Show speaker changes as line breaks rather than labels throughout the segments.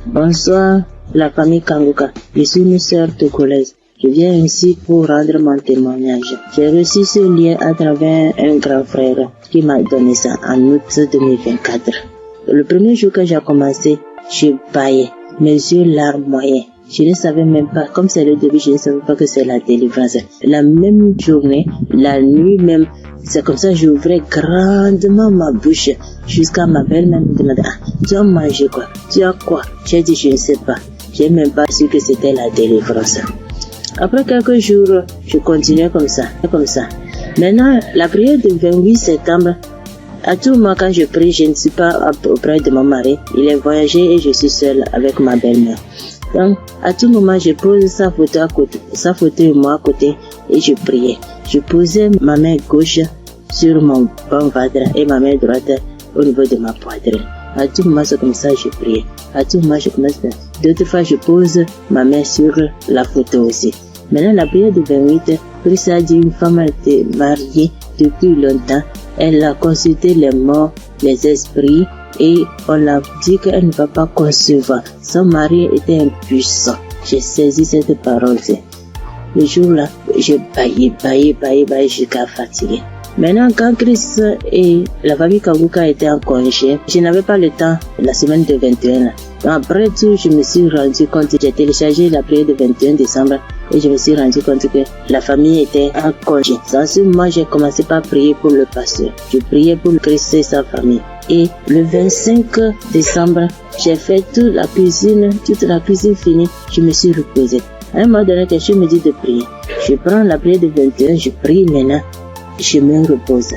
Bonsoir, la famille Kanguka. Je suis une sœur togolaise. Je viens ici pour rendre mon témoignage. J'ai reçu ce lien à travers un grand frère qui m'a donné ça en août 2024. Le premier jour que j'ai commencé, je baillais, mes yeux larmoyaient. Je ne savais même pas, comme c'est le début, je ne savais pas que c'est la délivrance. La même journée, la nuit même, c'est comme ça j'ouvrais grandement ma bouche jusqu'à ma belle-mère me demandait « tu as mangé quoi? Tu as quoi ?» J'ai dit « je ne sais pas. » J'ai même pas su que c'était la délivrance. Après quelques jours, je continuais comme ça. Maintenant, la prière du 28 septembre, à tout moment quand je prie, je ne suis pas auprès de mon mari. Il est voyagé et je suis seule avec ma belle-mère. Donc, à tout moment, je pose sa photo et moi à côté et je priais. Je posais ma main gauche sur mon bon ventre et ma main droite au niveau de ma poitrine. À tout moment, c'est comme ça que je priais. À tout moment, je commence. D'autres fois, je pose ma main sur la photo aussi. Maintenant, la prière du 28, Christ a dit une femme était mariée depuis longtemps. Elle a consulté les morts, les esprits, et on l'a dit qu'elle ne va pas concevoir. Son mari était impuissant. J'ai saisi cette parole. Le jour-là, je baillais jusqu'à fatiguer. Maintenant, quand Christ et la famille Kanguka étaient en congé, je n'avais pas le temps la semaine de 21. Après tout, je me suis rendu compte, j'ai téléchargé la prière du 21 décembre et je me suis rendu compte que la famille était en congé. Dans ce moment, j'ai commencé par prier pour le pasteur. Je priais pour Christ et sa famille. Et le 25 décembre, j'ai fait toute la cuisine finie, je me suis reposé. À un moment donné, quelqu'un me dit de prier. Je prends la prière du 21, je prie maintenant, je me repose.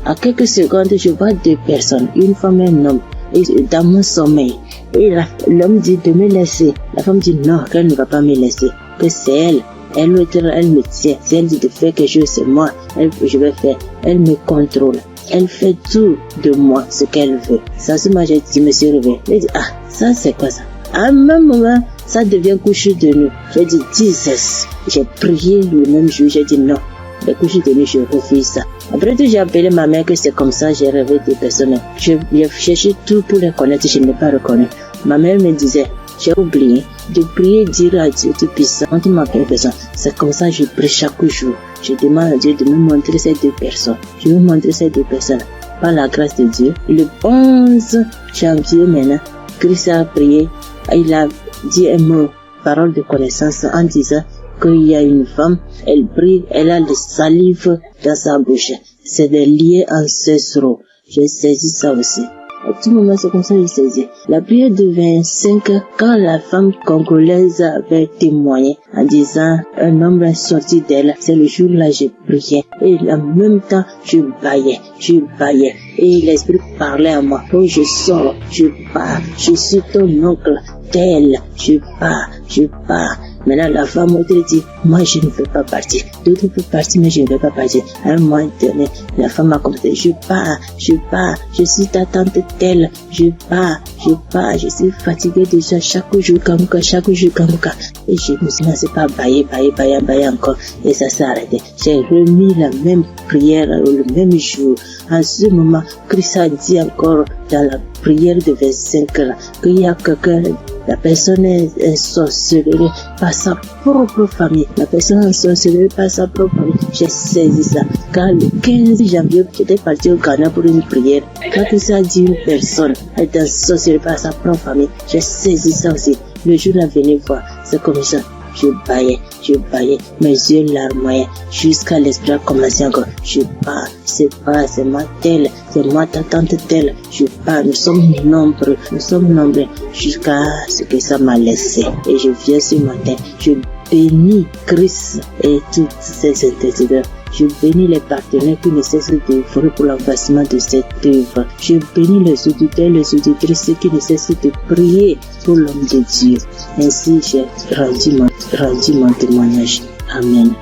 À quelques secondes, je vois deux personnes, une femme et un homme, et dans mon sommeil. Et l'homme dit de me laisser. La femme dit non, qu'elle ne va pas me laisser, que c'est elle. Elle me tient. Si elle dit de faire quelque chose, c'est moi. Je vais faire. Elle me contrôle. Elle fait tout de moi, ce qu'elle veut. Ça, ce moment, je me suis réveillé. Elle dit, ça, c'est quoi ça? À un même moment, ça devient coucher de nuit. J'ai dit, Jesus. J'ai prié le même jour. J'ai dit non. Les couches de nuit, je refuse ça. Après tout, j'ai appelé ma mère que c'est comme ça, j'ai rêvé des personnes. J'ai cherché tout pour les connaître, je ne l'ai pas reconnu. Ma mère me disait, j'ai oublié de prier, dire à Dieu Tout-Puissant, quand il m'appelle personne. C'est comme ça que je prie chaque jour. Je demande à Dieu de me montrer ces deux personnes. Je vais montrer ces deux personnes. Par la grâce de Dieu, le 11 janvier maintenant, Christ a prié, il a dit un mot, parole de connaissance, en disant qu'il y a une femme, elle prie, elle a le salive dans sa bouche. C'est des liens ancestraux. J'ai saisi ça aussi. À tout moment, c'est comme ça que j'ai saisi. La prière de 25, quand la femme congolaise avait témoigné en disant un homme est sorti d'elle, c'est le jour-là que j'ai prié. Et en même temps, je baillais. Et l'esprit parlait à moi. Oh, je sors, je pars, je suis ton oncle, tel, je pars. Maintenant, la femme autre dit, moi je ne veux pas partir. D'autres peuvent partir, mais je ne veux pas partir. À un moment donné, la femme a commencé, je pars, je suis ta tante telle, je pars, je suis fatiguée déjà chaque jour, Kanguka. Et je me suis lancé par bailler encore, et ça s'est arrêté. J'ai remis la même prière le même jour. En ce moment, Christ a dit encore dans la prière de 25 là, qu'il y a quelqu'un, la personne est sorcelée par sa propre famille. La personne est sorcelée par sa propre famille. J'ai saisi ça. Quand le 15 janvier, j'étais parti au Ghana pour une prière. Quand Christ a dit une personne est sorcelée par sa propre famille, j'ai saisi ça aussi. Le jour là, venez voir, c'est comme ça. Je baillais, mes yeux larmoyaient, jusqu'à l'esprit a commencé encore. Je pars, c'est moi telle, c'est moi ta tante telle. Je pars, nous sommes nombreux, jusqu'à ce que ça m'a laissé. Et je viens ce matin, je bénis Christ et toutes ses intercesseurs. Je bénis les partenaires qui ne cessent d'œuvrer pour l'avancement de cette œuvre. Je bénis les auditeurs, les auditrices qui ne cessent de prier pour l'homme de Dieu. Ainsi, j'ai rendu mon témoignage. Amen.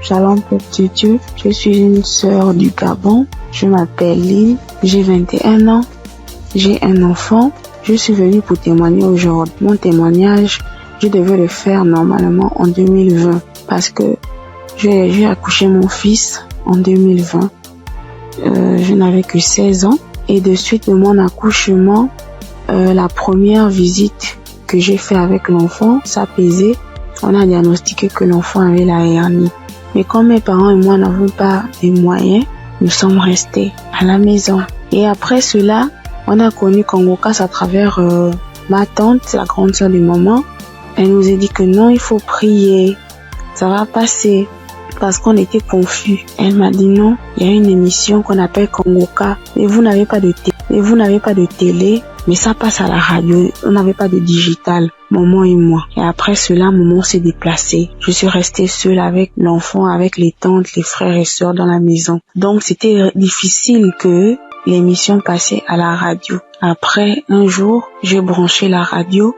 Shalom, peuple de Dieu. Je suis une sœur du Gabon. Je m'appelle Lynn. J'ai 21 ans. J'ai un enfant. Je suis venue pour témoigner aujourd'hui. Mon témoignage, je devais le faire normalement en 2020 parce que j'ai accouché mon fils en 2020. je n'avais que 16 ans. Et de suite de mon accouchement, la première visite que j'ai fait avec l'enfant, ça pesait. On a diagnostiqué que l'enfant avait la hernie. Mais comme mes parents et moi n'avons pas les moyens, nous sommes restés à la maison. Et après cela, on a connu Congo-CAS à travers ma tante, la grande sœur de maman. Elle nous a dit que non, il faut prier, ça va passer. Parce qu'on était confus. Elle m'a dit non, il y a une émission qu'on appelle Congo-CAS. Et vous n'avez pas de télé, mais ça passe à la radio. On n'avait pas de digital, maman et moi. Et après cela, maman s'est déplacée. Je suis restée seule avec l'enfant, avec les tantes, les frères et sœurs dans la maison. Donc c'était difficile que l'émission passait à la radio. Après, un jour, j'ai branché la radio.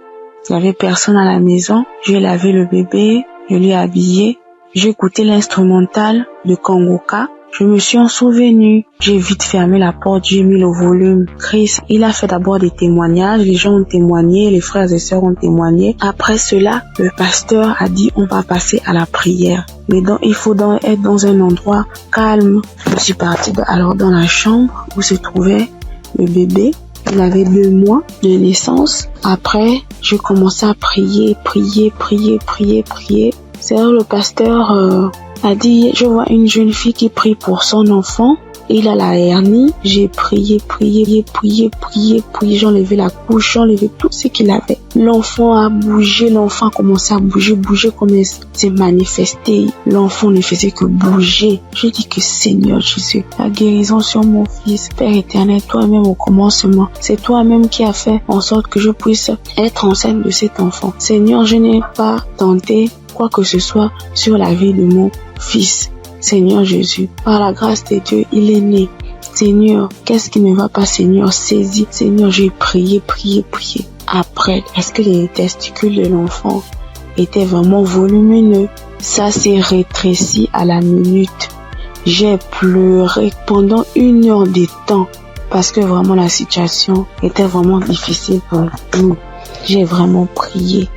Il n'y avait personne à la maison. J'ai lavé le bébé, je l'ai habillé. J'ai écouté l'instrumental de Congo-CAS. Je me suis en souvenu. J'ai vite fermé la porte, j'ai mis le volume. Chris, il a fait d'abord des témoignages. Les gens ont témoigné, les frères et sœurs ont témoigné. Après cela, le pasteur a dit on va passer à la prière. Mais donc, il faut être dans un endroit calme. Je suis partie alors dans la chambre où se trouvait le bébé. Il avait 2 mois de naissance. Après, j'ai commencé à prier. C'est là le pasteur a dit, je vois une jeune fille qui prie pour son enfant. Il a la hernie. J'ai prié. J'ai enlevé la couche, j'ai enlevé tout ce qu'il avait. L'enfant a bougé, l'enfant a commencé à bouger comme il s'est manifesté. L'enfant ne faisait que bouger. J'ai dit que Seigneur Jésus, la guérison sur mon fils, Père éternel, toi-même au commencement. C'est toi-même qui as fait en sorte que je puisse être enceinte de cet enfant. Seigneur, je n'ai pas tenté quoi que ce soit sur la vie de mon fils. Seigneur Jésus, par la grâce de Dieu, il est né. Seigneur, qu'est-ce qui ne va pas, Seigneur? Saisis. Seigneur, j'ai prié. Après, parce que les testicules de l'enfant étaient vraiment volumineux, ça s'est rétréci à la minute. J'ai pleuré pendant 1 heure de temps parce que vraiment la situation était vraiment difficile pour nous. J'ai vraiment prié.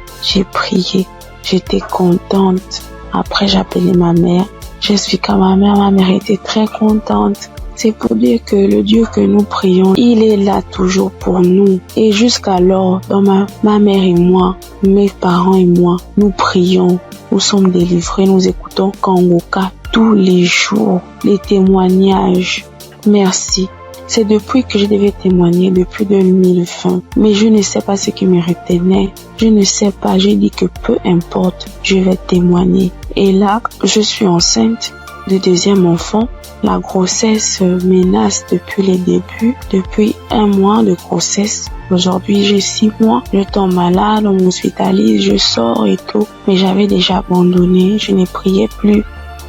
J'étais contente. Après, j'ai appelé ma mère. J'explique à ma mère était très contente. C'est pour dire que le Dieu que nous prions, il est là toujours pour nous. Et jusqu'alors, dans ma mère et moi, mes parents et moi, nous prions, nous sommes délivrés, nous écoutons Congo-CAS tous les jours, les témoignages. Merci. C'est depuis que je devais témoigner, depuis 2020. Mais je ne sais pas ce qui me retenait. Je ne sais pas. J'ai dit que peu importe, je vais témoigner. Et là, je suis enceinte de 2e enfant. La grossesse menace depuis les débuts. Depuis 1 mois de grossesse. Aujourd'hui, j'ai 6 mois. Je tombe malade, on m'hospitalise, je sors et tout. Mais j'avais déjà abandonné. Je ne priais plus.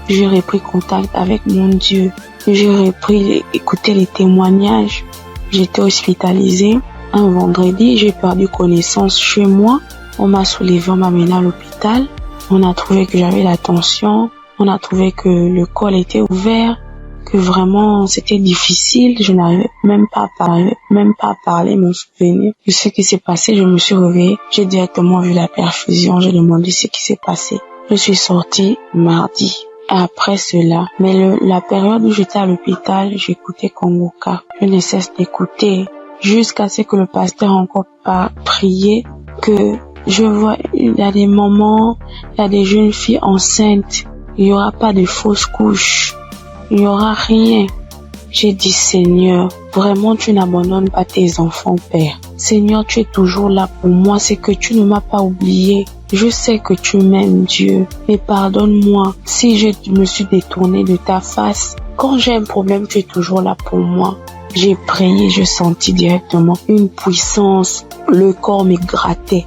J'ai repris contact avec mon Dieu. J'ai repris écouter les témoignages. J'étais hospitalisée. Un vendredi, j'ai perdu connaissance chez moi. On m'a soulevé, on m'a mené à l'hôpital. On a trouvé que j'avais la tension. On a trouvé que le col était ouvert. Que vraiment c'était difficile. Je n'arrivais même pas à parler, mon souvenir de ce qui s'est passé. Je me suis réveillée. J'ai directement vu la perfusion. J'ai demandé ce qui s'est passé. Je suis sortie mardi. Après cela, mais la période où j'étais à l'hôpital, j'écoutais Congo-CAS. Je ne cesse d'écouter jusqu'à ce que le pasteur encore pas prié, que je vois, il y a des moments, il y a des jeunes filles enceintes, il y aura pas de fausses couches, il y aura rien. J'ai dit, Seigneur, vraiment tu n'abandonnes pas tes enfants, Père. Seigneur, tu es toujours là pour moi, c'est que tu ne m'as pas oublié. Je sais que tu m'aimes, Dieu, mais pardonne-moi si je me suis détournée de ta face. Quand j'ai un problème, tu es toujours là pour moi. J'ai prié, je sentis directement une puissance. Le corps me grattait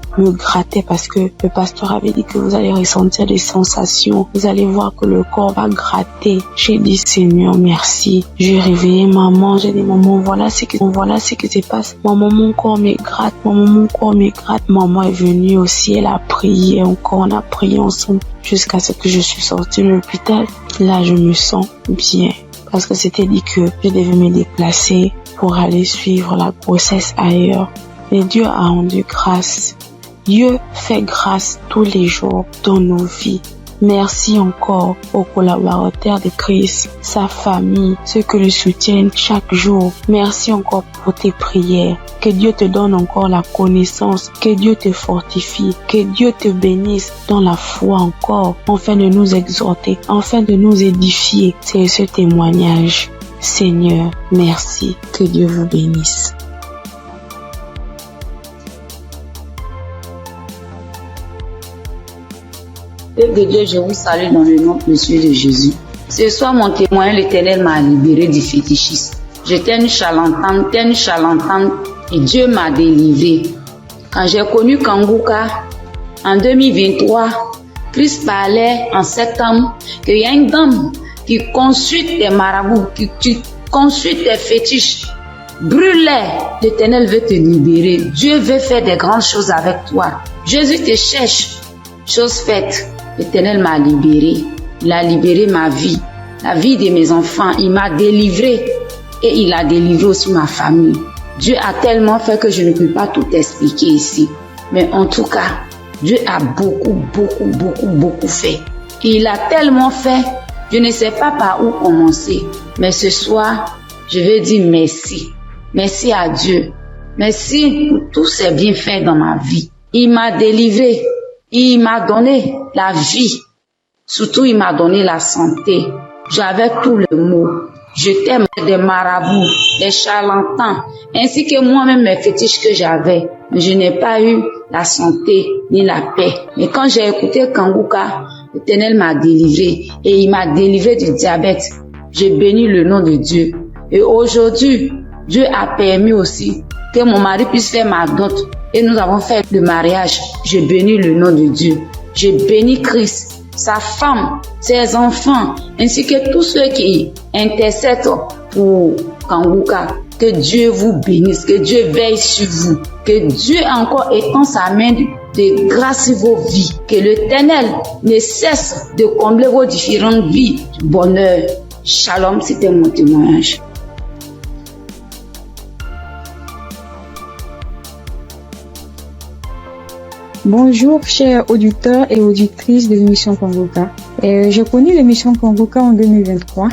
parce que le pasteur avait dit que vous allez ressentir des sensations. Vous allez voir que le corps va gratter. J'ai dit, Seigneur, merci. J'ai réveillé maman. J'ai dit, maman, voilà ce qui se passe. Maman, mon corps me gratte. Maman est venue aussi. Elle a prié encore. On a prié ensemble jusqu'à ce que je suis sortie de l'hôpital. Là, je me sens bien. Parce que c'était dit que je devais me déplacer pour aller suivre la grossesse ailleurs. Mais Dieu a rendu grâce. Dieu fait grâce tous les jours dans nos vies. Merci encore aux collaborateurs de Christ, sa famille, ceux qui le soutiennent chaque jour. Merci encore pour tes prières. Que Dieu te donne encore la connaissance, que Dieu te fortifie, que Dieu te bénisse dans la foi encore, afin de nous exhorter, afin de nous édifier. C'est ce témoignage. Seigneur, merci. Que Dieu vous bénisse.
Père de Dieu, je vous salue dans le nom précieux de Jésus. Ce soir, mon témoin, l'Éternel m'a libéré du fétichisme. J'étais une charlatane, et Dieu m'a délivré. Quand j'ai connu Kanguka, en 2023, Christ parlait en septembre qu'il y a une dame qui consulte des marabouts, qui consulte des fétiches. Brûle-les, l'Éternel veut te libérer. Dieu veut faire des grandes choses avec toi. Jésus te cherche. Chose faite, l'Éternel m'a libéré. Il a libéré ma vie, la vie de mes enfants. Il m'a délivré et il a délivré aussi ma famille. Dieu a tellement fait que je ne peux pas tout expliquer ici. Mais en tout cas, Dieu a beaucoup fait. Et il a tellement fait, je ne sais pas par où commencer. Mais ce soir, je veux dire merci. Merci à Dieu. Merci pour tous ces bienfaits dans ma vie. Il m'a délivré. Il m'a donné la vie. Surtout, il m'a donné la santé. J'avais tout le mot. J'étais des marabouts, des charlatans, ainsi que moi-même mes fétiches que j'avais. Mais je n'ai pas eu la santé ni la paix. Mais quand j'ai écouté Kanguka, l'Éternel m'a délivré et il m'a délivré du diabète. J'ai béni le nom de Dieu. Et aujourd'hui, Dieu a permis aussi que mon mari puisse faire ma dot. Et nous avons fait le mariage. Je bénis le nom de Dieu. Je bénis Christ, sa femme, ses enfants, ainsi que tous ceux qui intercèdent pour Kanguka. Que Dieu vous bénisse, que Dieu veille sur vous, que Dieu encore étend sa main de grâce sur vos vies, que l'Éternel ne cesse de combler vos différentes vies de bonheur. Shalom, c'était mon témoignage.
Bonjour chers auditeurs et auditrices de l'émission Kanguka. J'ai connu l'émission Kanguka en 2023.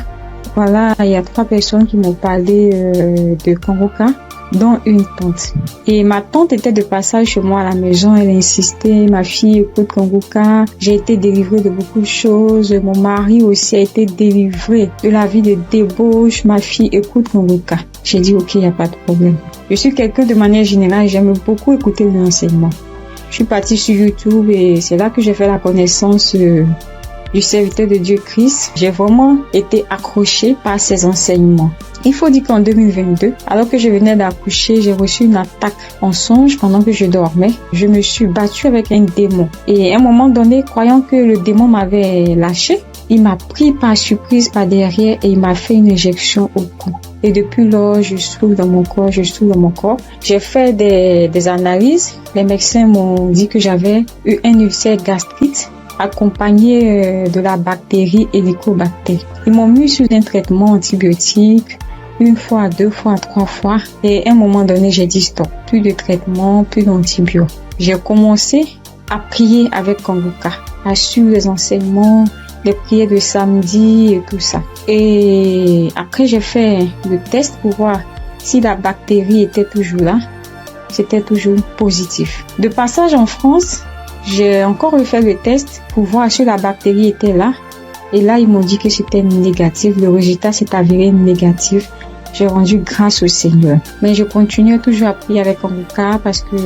Voilà, il y a 3 personnes qui m'ont parlé de Kanguka, dont une tante. Et ma tante était de passage chez moi à la maison, elle insistait, ma fille écoute Kanguka, j'ai été délivrée de beaucoup de choses, mon mari aussi a été délivré de la vie de débauche, ma fille écoute Kanguka. J'ai dit ok, il n'y a pas de problème. Je suis quelqu'un de manière générale, j'aime beaucoup écouter les enseignements. Je suis partie sur YouTube et c'est là que j'ai fait la connaissance du serviteur de Dieu Christ. J'ai vraiment été accrochée par ses enseignements. Il faut dire qu'en 2022, alors que je venais d'accoucher, j'ai reçu une attaque en songe pendant que je dormais. Je me suis battue avec un démon. Et à un moment donné, croyant que le démon m'avait lâché, il m'a pris par surprise par derrière et il m'a fait une injection au cou. Et depuis lors, je souffre dans mon corps, J'ai fait des analyses. Les médecins m'ont dit que j'avais eu un ulcère gastrique accompagné de la bactérie Helicobacter. Ils m'ont mis sous un traitement antibiotique 1 fois, 2 fois, 3 fois. Et à un moment donné, j'ai dit stop. Plus de traitement, plus d'antibiotiques. J'ai commencé à prier avec Kanguka, à suivre les enseignements, les prières de samedi et tout ça. Et après, j'ai fait le test pour voir si la bactérie était toujours là. C'était toujours positif. De passage en France, j'ai encore refait le test pour voir si la bactérie était là. Et là, ils m'ont dit que c'était négatif. Le résultat s'est avéré négatif. J'ai rendu grâce au Seigneur. Mais je continuais toujours à prier avec Kanguka parce que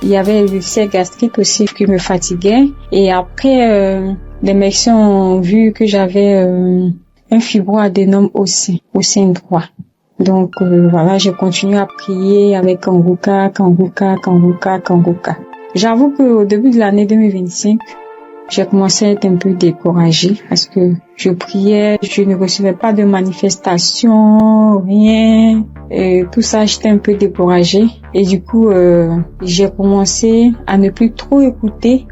il y avait l'ulcère gastrique aussi qui me fatiguait. Et après, les médecins ont vu que j'avais un fibroadénome au sein droit. Donc voilà, j'ai continué à prier avec Kanguka. J'avoue qu'au début de l'année 2025, j'ai commencé à être un peu découragée parce que je priais, je ne recevais pas de manifestations, rien. Et tout ça, j'étais un peu découragée. Et du coup, j'ai commencé à ne plus trop écouter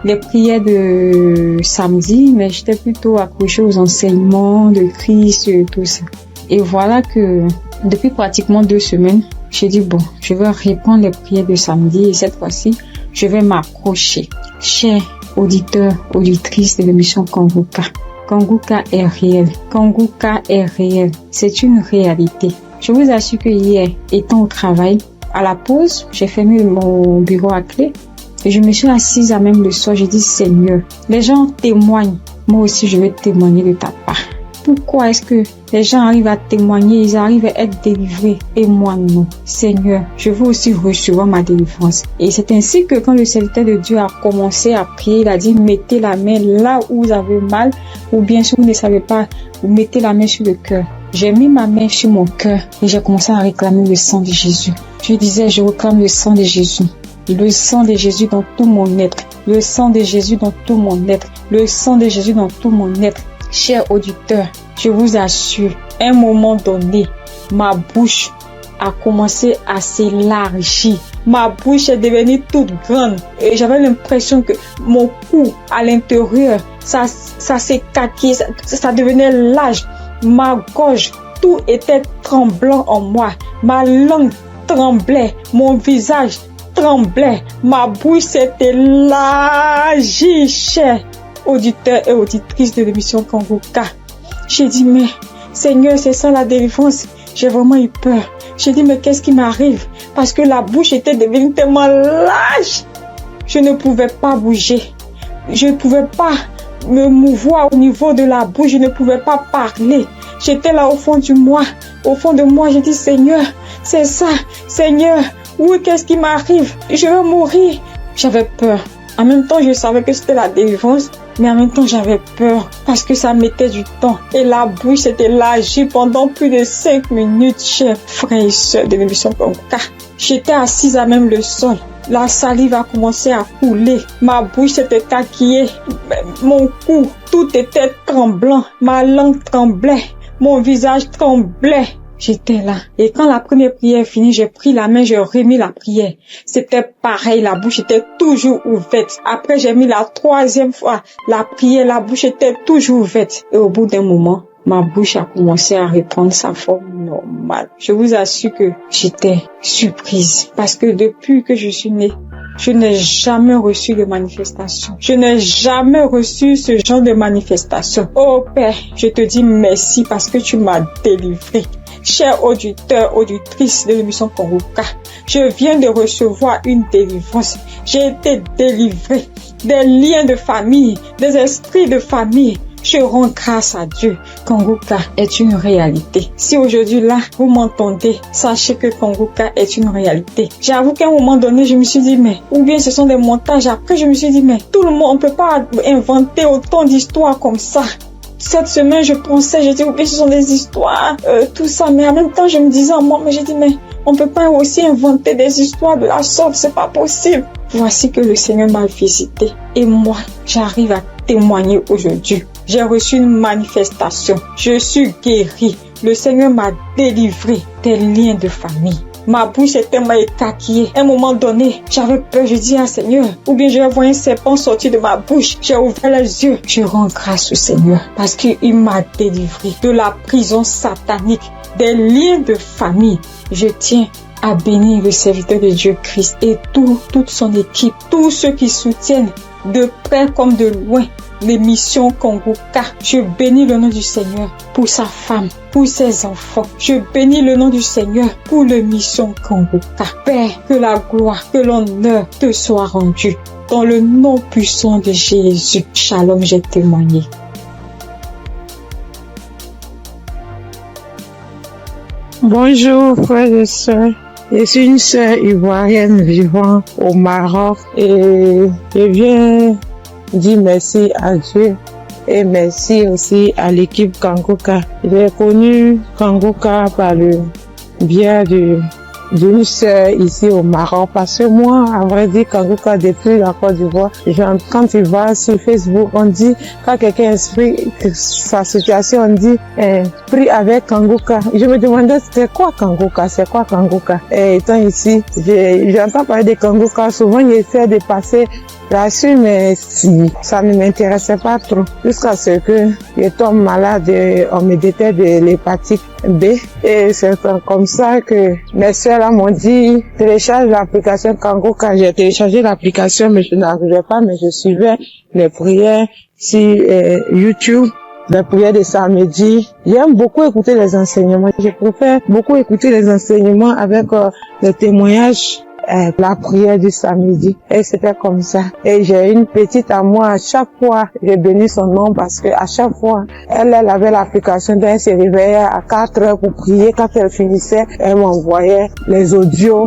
les prières de samedi, mais j'étais plutôt accrochée aux enseignements de Christ et tout ça. Et voilà que depuis pratiquement 2 semaines, j'ai dit bon, je vais reprendre les prières de samedi et cette fois-ci, je vais m'accrocher. Chers auditeurs, auditrices de l'émission Kanguka. Kanguka est réel. Kanguka est réel. C'est une réalité. Je vous assure que hier, étant au travail, à la pause, j'ai fermé mon bureau à clé et je me suis assise à même le sol. J'ai dit, Seigneur, les gens témoignent. Moi aussi, je vais témoigner de ta part. Pourquoi est-ce que les gens arrivent à témoigner, ils arrivent à être délivrés et moi non? Seigneur, je veux aussi recevoir ma délivrance. Et c'est ainsi que quand le serviteur de Dieu a commencé à prier, il a dit mettez la main là où vous avez mal, ou bien si vous ne savez pas, vous mettez la main sur le cœur. J'ai mis ma main sur mon cœur et j'ai commencé à réclamer le sang de Jésus. Je disais, je réclame le sang de Jésus. Le sang de Jésus dans tout mon être. Le sang de Jésus dans tout mon être. Le sang de Jésus dans tout mon être. Chers auditeurs, je vous assure, à un moment donné, ma bouche a commencé à s'élargir. Ma bouche est devenue toute grande et j'avais l'impression que mon cou à l'intérieur, ça s'écaquait, ça devenait large. Ma gorge, tout était tremblant en moi. Ma langue tremblait, mon visage tremblait, ma bouche s'est élargie, chers auditeurs et auditrices de l'émission Kanguka. J'ai dit, mais Seigneur, c'est ça la délivrance. J'ai vraiment eu peur. J'ai dit, mais qu'est-ce qui m'arrive? Parce que la bouche était devenue tellement large. Je ne pouvais pas bouger. Je ne pouvais pas me mouvoir au niveau de la bouche. Je ne pouvais pas parler. J'étais là au fond de moi. J'ai dit, Seigneur, c'est ça. Seigneur, oui, qu'est-ce qui m'arrive? Je vais mourir. J'avais peur. En même temps, je savais que c'était la délivrance, mais en même temps, j'avais peur parce que ça mettait du temps. Et la bouche s'était élargie pendant plus de 5 minutes, chers frères et sœurs de l'émission Kanguka. J'étais assise à même le sol. La salive a commencé à couler. Ma bouche s'était écarquillée. Mon cou, tout était tremblant. Ma langue tremblait. Mon visage tremblait. J'étais là. Et quand la première prière est finie, j'ai pris la main, j'ai remis la prière. C'était pareil, la bouche était toujours ouverte. Après, j'ai mis la troisième fois la prière, la bouche était toujours ouverte. Et au bout d'un moment, ma bouche a commencé à reprendre sa forme normale. Je vous assure que j'étais surprise. Parce que depuis que je suis née, je n'ai jamais reçu de manifestation. Je n'ai jamais reçu ce genre de manifestation. Oh Père, je te dis merci parce que tu m'as délivré. Chers auditeurs, auditrices de l'émission Kanguka, je viens de recevoir une délivrance. J'ai été délivré des liens de famille, des esprits de famille. Je rends grâce à Dieu. Kanguka est une réalité. Si aujourd'hui là, vous m'entendez, sachez que Kanguka est une réalité. J'avoue qu'à un moment donné, je me suis dit, mais, ou bien ce sont des montages. Après, je me suis dit, mais, tout le monde, on peut pas inventer autant d'histoires comme ça. Cette semaine, je pensais, j'ai dit, ou bien ce sont des histoires, tout ça. Mais en même temps, je me disais en moi, mais j'ai dit, mais, on peut pas aussi inventer des histoires de la sorte, c'est pas possible. Voici que le Seigneur m'a visité. Et moi, j'arrive à témoigner aujourd'hui. J'ai reçu une manifestation. Je suis guérie. Le Seigneur m'a délivré des liens de famille. Ma bouche était tellement écarquillée. À un moment donné, j'avais peur. Je dis à Seigneur, ou bien je vais voir un serpent sortir de ma bouche. J'ai ouvert les yeux. Je rends grâce au Seigneur parce qu'il m'a délivré de la prison satanique, des liens de famille. Je tiens à bénir le serviteur de Dieu Christ et toute son équipe, tous ceux qui soutiennent de près comme de loin l'émission Kanguka. Je bénis le nom du Seigneur pour sa femme, pour ses enfants. Je bénis le nom du Seigneur pour l'émission Kanguka. Père, que la gloire, que l'honneur te soit rendu. Dans le nom puissant de Jésus. Shalom, j'ai témoigné.
Bonjour frères et sœurs. Je suis une sœur ivoirienne vivant au Maroc et je viens dire merci à Dieu et merci aussi à l'équipe Kanguka. J'ai connu Kanguka par le biais d'une sœur ici au Maroc parce que moi, à vrai dire, Kanguka depuis la Côte d'Ivoire, quand tu vas sur Facebook, on dit, quand quelqu'un explique sa situation, on dit, prie avec Kanguka. Je me demandais, c'est quoi Kanguka? Et étant ici, j'entends parler de Kanguka, souvent j'essaie de passer J'ai su, mais si, ça ne m'intéressait pas trop. Jusqu'à ce que je tombe malade, on me détecte de l'hépatite B. Et c'est comme ça que mes soeurs m'ont dit, télécharge l'application Kanguka. J'ai téléchargé l'application, mais je n'arrivais pas, mais je suivais les prières sur YouTube. Les prières de samedi. J'aime beaucoup écouter les enseignements. Je préfère beaucoup écouter les enseignements avec les témoignages, la prière du samedi. Et c'était comme ça. Et j'ai une petite à moi, à chaque fois, j'ai béni son nom parce que à chaque fois, elle avait l'application, donc elle se réveillait à 4 heures pour prier. Quand elle finissait, elle m'envoyait les audios,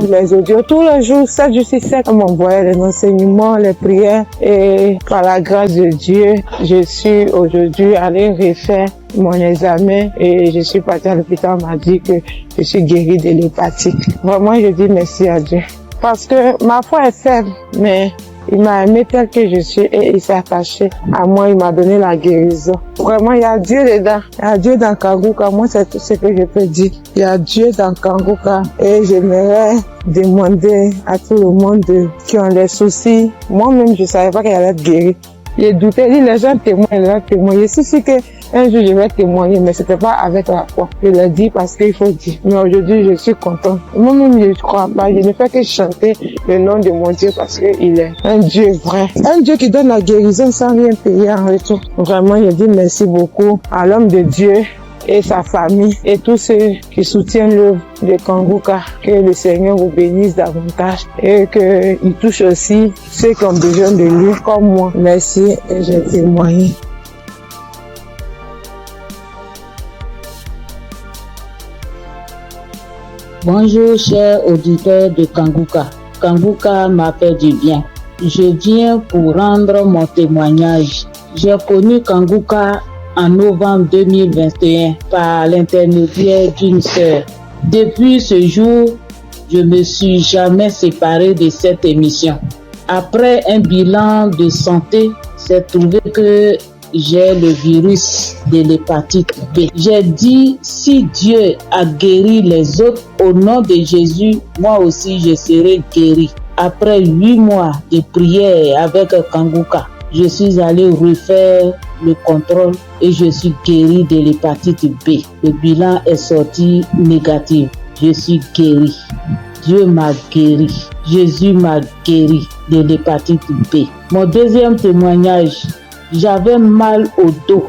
tous les jours, 7 jours sur 7, elle m'envoyait les enseignements, les prières. Et par la grâce de Dieu, je suis aujourd'hui allée refaire mon examen et je suis partie à l'hôpital, on m'a dit que je suis guérie de l'hépatite. Vraiment, je dis merci à Dieu. Parce que ma foi est faible, mais il m'a aimé tel que je suis et il s'est attaché à moi, il m'a donné la guérison. Vraiment, il y a Dieu dedans. Il y a Dieu dans Kanguka. Moi, c'est tout ce que je peux dire. Il y a Dieu dans Kanguka et j'aimerais demander à tout le monde qui ont des soucis. Moi-même, je savais pas qu'elle allait être guérie. J'ai douté, les gens témoignent. Je suis sûre que un jour je vais témoigner, mais c'était pas avec la foi. Je l'ai dit parce qu'il faut dire. Mais aujourd'hui, je suis contente. Moi-même, je ne crois pas. Je ne fais que chanter le nom de mon Dieu parce qu'il est un Dieu vrai. Un Dieu qui donne la guérison sans rien payer en retour. Vraiment, je dis merci beaucoup à l'homme de Dieu et sa famille et tous ceux qui soutiennent l'œuvre de Kanguka. Que le Seigneur vous bénisse davantage et qu'il touche aussi ceux qui ont besoin de lui comme moi. Merci et j'ai témoigné.
Bonjour chers auditeurs de Kanguka. Kanguka m'a fait du bien. Je viens pour rendre mon témoignage. J'ai connu Kanguka en novembre 2021 par l'intermédiaire d'une sœur. Depuis ce jour, je me suis jamais séparé de cette émission. Après un bilan de santé, c'est trouvé que j'ai le virus de l'hépatite B. J'ai dit, si Dieu a guéri les autres, au nom de Jésus, moi aussi je serai guéri. Après 8 mois de prière avec Kanguka, je suis allé refaire le contrôle et je suis guéri de l'hépatite B. Le bilan est sorti négatif. Je suis guéri. Dieu m'a guéri. Jésus m'a guéri de l'hépatite B. Mon deuxième témoignage, j'avais mal au dos,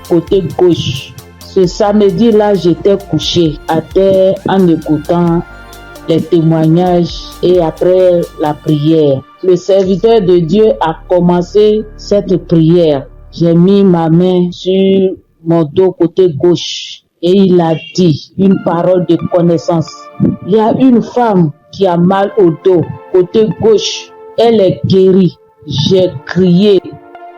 côté gauche. Ce samedi-là, j'étais couché à terre en écoutant les témoignages et après la prière. Le serviteur de Dieu a commencé cette prière. J'ai mis ma main sur mon dos côté gauche et il a dit une parole de connaissance. Il y a une femme qui a mal au dos côté gauche. Elle est guérie. J'ai crié.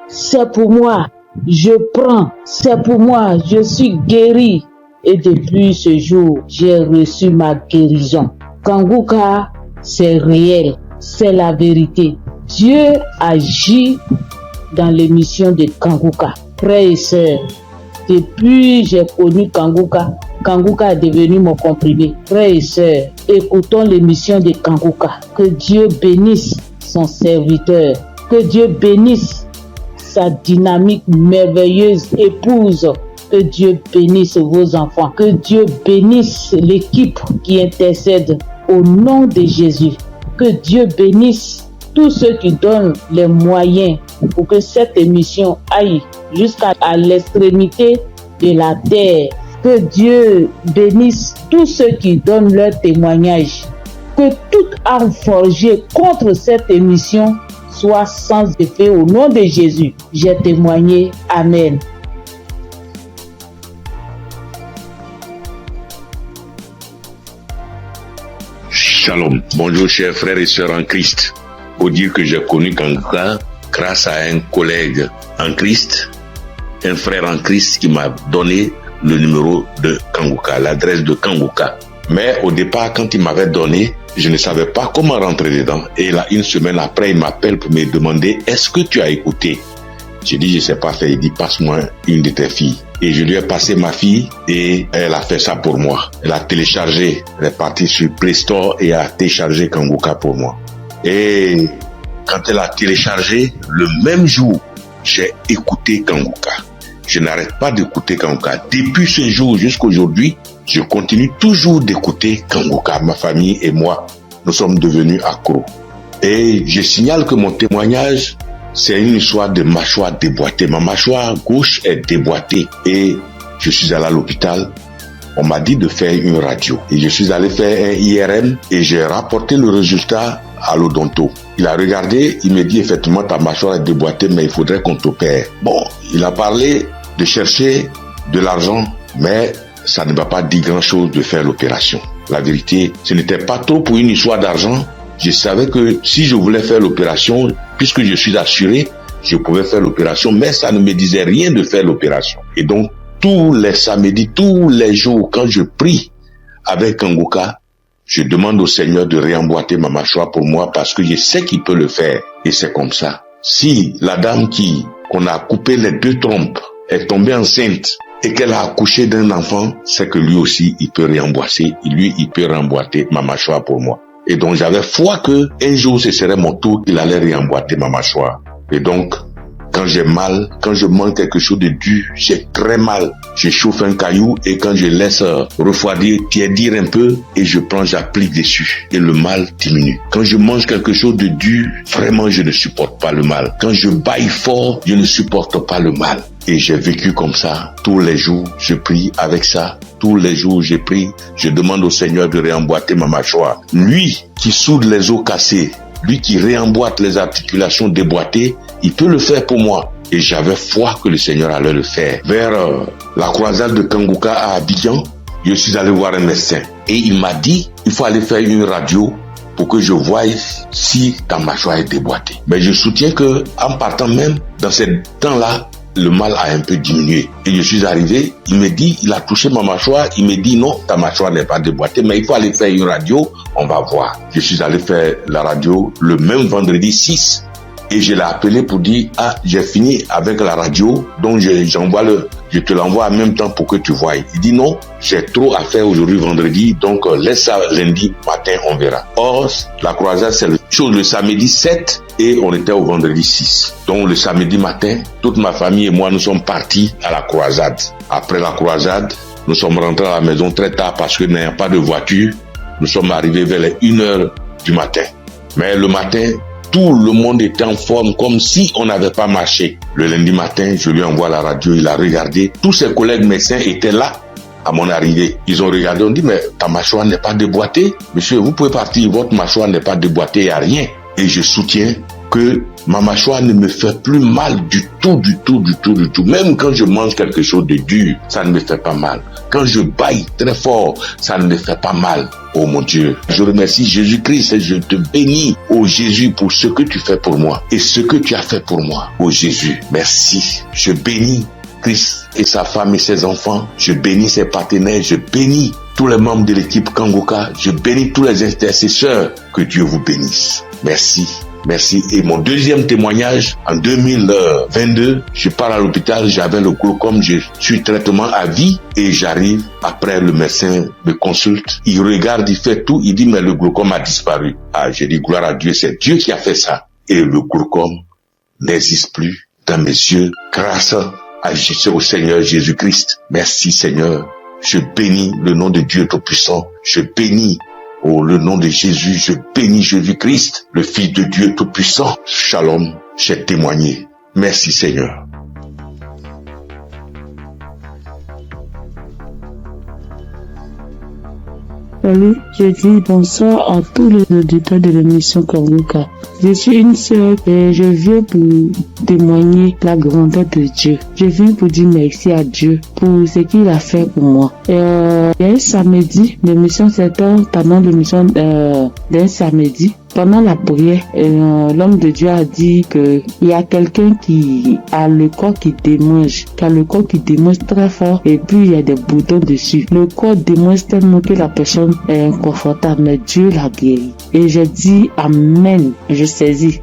C'est pour moi, je prends, c'est pour moi, je suis guéri. Et depuis ce jour, j'ai reçu ma guérison. Kanguka, c'est réel, c'est la vérité. Dieu agit dans l'émission de Kanguka. Frères et sœurs, depuis j'ai connu Kanguka, Kanguka est devenu mon comprimé. Frères et sœurs, écoutons l'émission de Kanguka. Que Dieu bénisse son serviteur, que Dieu bénisse sa dynamique merveilleuse épouse. Que Dieu bénisse vos enfants. Que Dieu bénisse l'équipe qui intercède au nom de Jésus. Que Dieu bénisse tous ceux qui donnent les moyens pour que cette émission aille jusqu'à l'extrémité de la terre. Que Dieu bénisse tous ceux qui donnent leur témoignage. Que toute arme forgée contre cette émission soit sans effet au nom de Jésus. J'ai témoigné. Amen.
Shalom. Bonjour chers frères et sœurs en Christ. Faut dire que j'ai connu Kanguka grâce à un collègue en Christ, un frère en Christ qui m'a donné le numéro de Kanguka, l'adresse de Kanguka. Mais au départ, quand il m'avait donné, je ne savais pas comment rentrer dedans. Et là, une semaine après, il m'appelle pour me demander « Est-ce que tu as écouté ?» J'ai dit « Je ne sais pas faire ». Il dit « Passe-moi une de tes filles ». Et je lui ai passé ma fille et elle a fait ça pour moi. Elle a téléchargé, elle est partie sur Play Store et a téléchargé Kanguka pour moi. Et quand elle a téléchargé, le même jour, j'ai écouté Kanguka. Je n'arrête pas d'écouter Kanguka. Depuis ce jour jusqu'à aujourd'hui, je continue toujours d'écouter Kanguka. Ma famille et moi, nous sommes devenus accros. Et je signale que mon témoignage, c'est une histoire de mâchoire déboîtée. Ma mâchoire gauche est déboîtée et je suis allé à l'hôpital. On m'a dit de faire une radio. Et je suis allé faire un IRM et j'ai rapporté le résultat à l'odonto. Il a regardé, il me dit effectivement ta mâchoire est déboîtée, mais il faudrait qu'on t'opère. Bon, il a parlé de chercher de l'argent, mais ça ne m'a pas dit grand-chose de faire l'opération. La vérité, ce n'était pas trop pour une histoire d'argent. Je savais que si je voulais faire l'opération, puisque je suis assuré, je pouvais faire l'opération, mais ça ne me disait rien de faire l'opération. Et donc, tous les samedis, tous les jours, quand je prie avec Kanguka, je demande au Seigneur de réemboîter ma mâchoire pour moi parce que je sais qu'il peut le faire. Et c'est comme ça. Si la dame qu'on a coupé les 2 trompes est tombée enceinte et qu'elle a accouché d'un enfant, c'est que lui aussi, il peut réemboîter. Il peut réemboîter ma mâchoire pour moi. Et donc, j'avais foi que un jour, ce serait mon tour, il allait réemboîter ma mâchoire. Et donc, quand j'ai mal, quand je mange quelque chose de dur, j'ai très mal. Je chauffe un caillou et quand je laisse refroidir, tiédir un peu et je prends, j'applique dessus et le mal diminue. Quand je mange quelque chose de dur, vraiment je ne supporte pas le mal. Quand je bâille fort, je ne supporte pas le mal. Et j'ai vécu comme ça. Tous les jours, je prie avec ça. Tous les jours, je prie. Je demande au Seigneur de réemboîter ma mâchoire. Lui qui soude les os cassés, lui qui réemboîte les articulations déboîtées, il peut le faire pour moi. Et j'avais foi que le Seigneur allait le faire. Vers la croisade de Kanguka à Abidjan, je suis allé voir un médecin. Et il m'a dit, il faut aller faire une radio pour que je voie si ta mâchoire est déboîtée. Mais je soutiens que en partant même, dans ce temps-là, le mal a un peu diminué. Et je suis arrivé, il me dit, il a touché ma mâchoire, il me dit non, ta mâchoire n'est pas déboîtée, mais il faut aller faire une radio, on va voir. Je suis allé faire la radio le même vendredi 6. Et je l'ai appelé pour dire, j'ai fini avec la radio, donc je te l'envoie en même temps pour que tu voies. Il dit non, j'ai trop à faire aujourd'hui vendredi, donc laisse ça lundi matin, on verra. Or, la croisade, c'est le samedi 7 et on était au vendredi 6. Donc le samedi matin, toute ma famille et moi, nous sommes partis à la croisade. Après la croisade, nous sommes rentrés à la maison très tard parce que n'ayant pas de voiture, nous sommes arrivés vers les 1h du matin. Mais le matin, tout le monde était en forme comme si on n'avait pas marché. Le lundi matin, je lui envoie la radio, il a regardé. Tous ses collègues médecins étaient là à mon arrivée. Ils ont regardé, on dit, mais ta mâchoire n'est pas déboîtée. Monsieur, vous pouvez partir, votre mâchoire n'est pas déboîtée, il n'y a rien. Et je soutiens que ma mâchoire ne me fait plus mal du tout. Même quand je mange quelque chose de dur, ça ne me fait pas mal. Quand je bâille très fort, ça ne me fait pas mal. Oh mon Dieu, je remercie Jésus-Christ et je te bénis, oh Jésus, pour ce que tu fais pour moi et ce que tu as fait pour moi. Oh Jésus, merci. Je bénis Christ et sa femme et ses enfants. Je bénis ses partenaires. Je bénis tous les membres de l'équipe Kanguka. Je bénis tous les intercesseurs. Que Dieu vous bénisse. Merci. Merci. Et mon deuxième témoignage, en 2022, je pars à l'hôpital, j'avais le glaucome, je suis traitement à vie et j'arrive, après le médecin me consulte, il regarde, il fait tout, il dit mais le glaucome a disparu. J'ai dit gloire à Dieu, c'est Dieu qui a fait ça. Et le glaucome n'existe plus dans mes yeux grâce au Seigneur Jésus-Christ. Merci Seigneur. Je bénis le nom de Dieu Tout-Puissant. Je bénis le nom de Jésus, je bénis Jésus-Christ, le Fils de Dieu Tout-Puissant. Shalom, j'ai témoigné. Merci Seigneur.
Salut, je dis bonsoir à tous les auditeurs de l'émission Kanguka. Je suis une sœur et je viens pour témoigner la grandeur de Dieu. Je viens pour dire merci à Dieu pour ce qu'il a fait pour moi. Il y a un samedi, l'émission c'était pendant l'émission d'un samedi. Pendant la prière, l'homme de Dieu a dit que il y a quelqu'un qui a le corps qui démange, très fort et puis il y a des boutons dessus. Le corps démange tellement que la personne est inconfortable, mais Dieu l'a guéri. Et j'ai dit amen. Je saisis.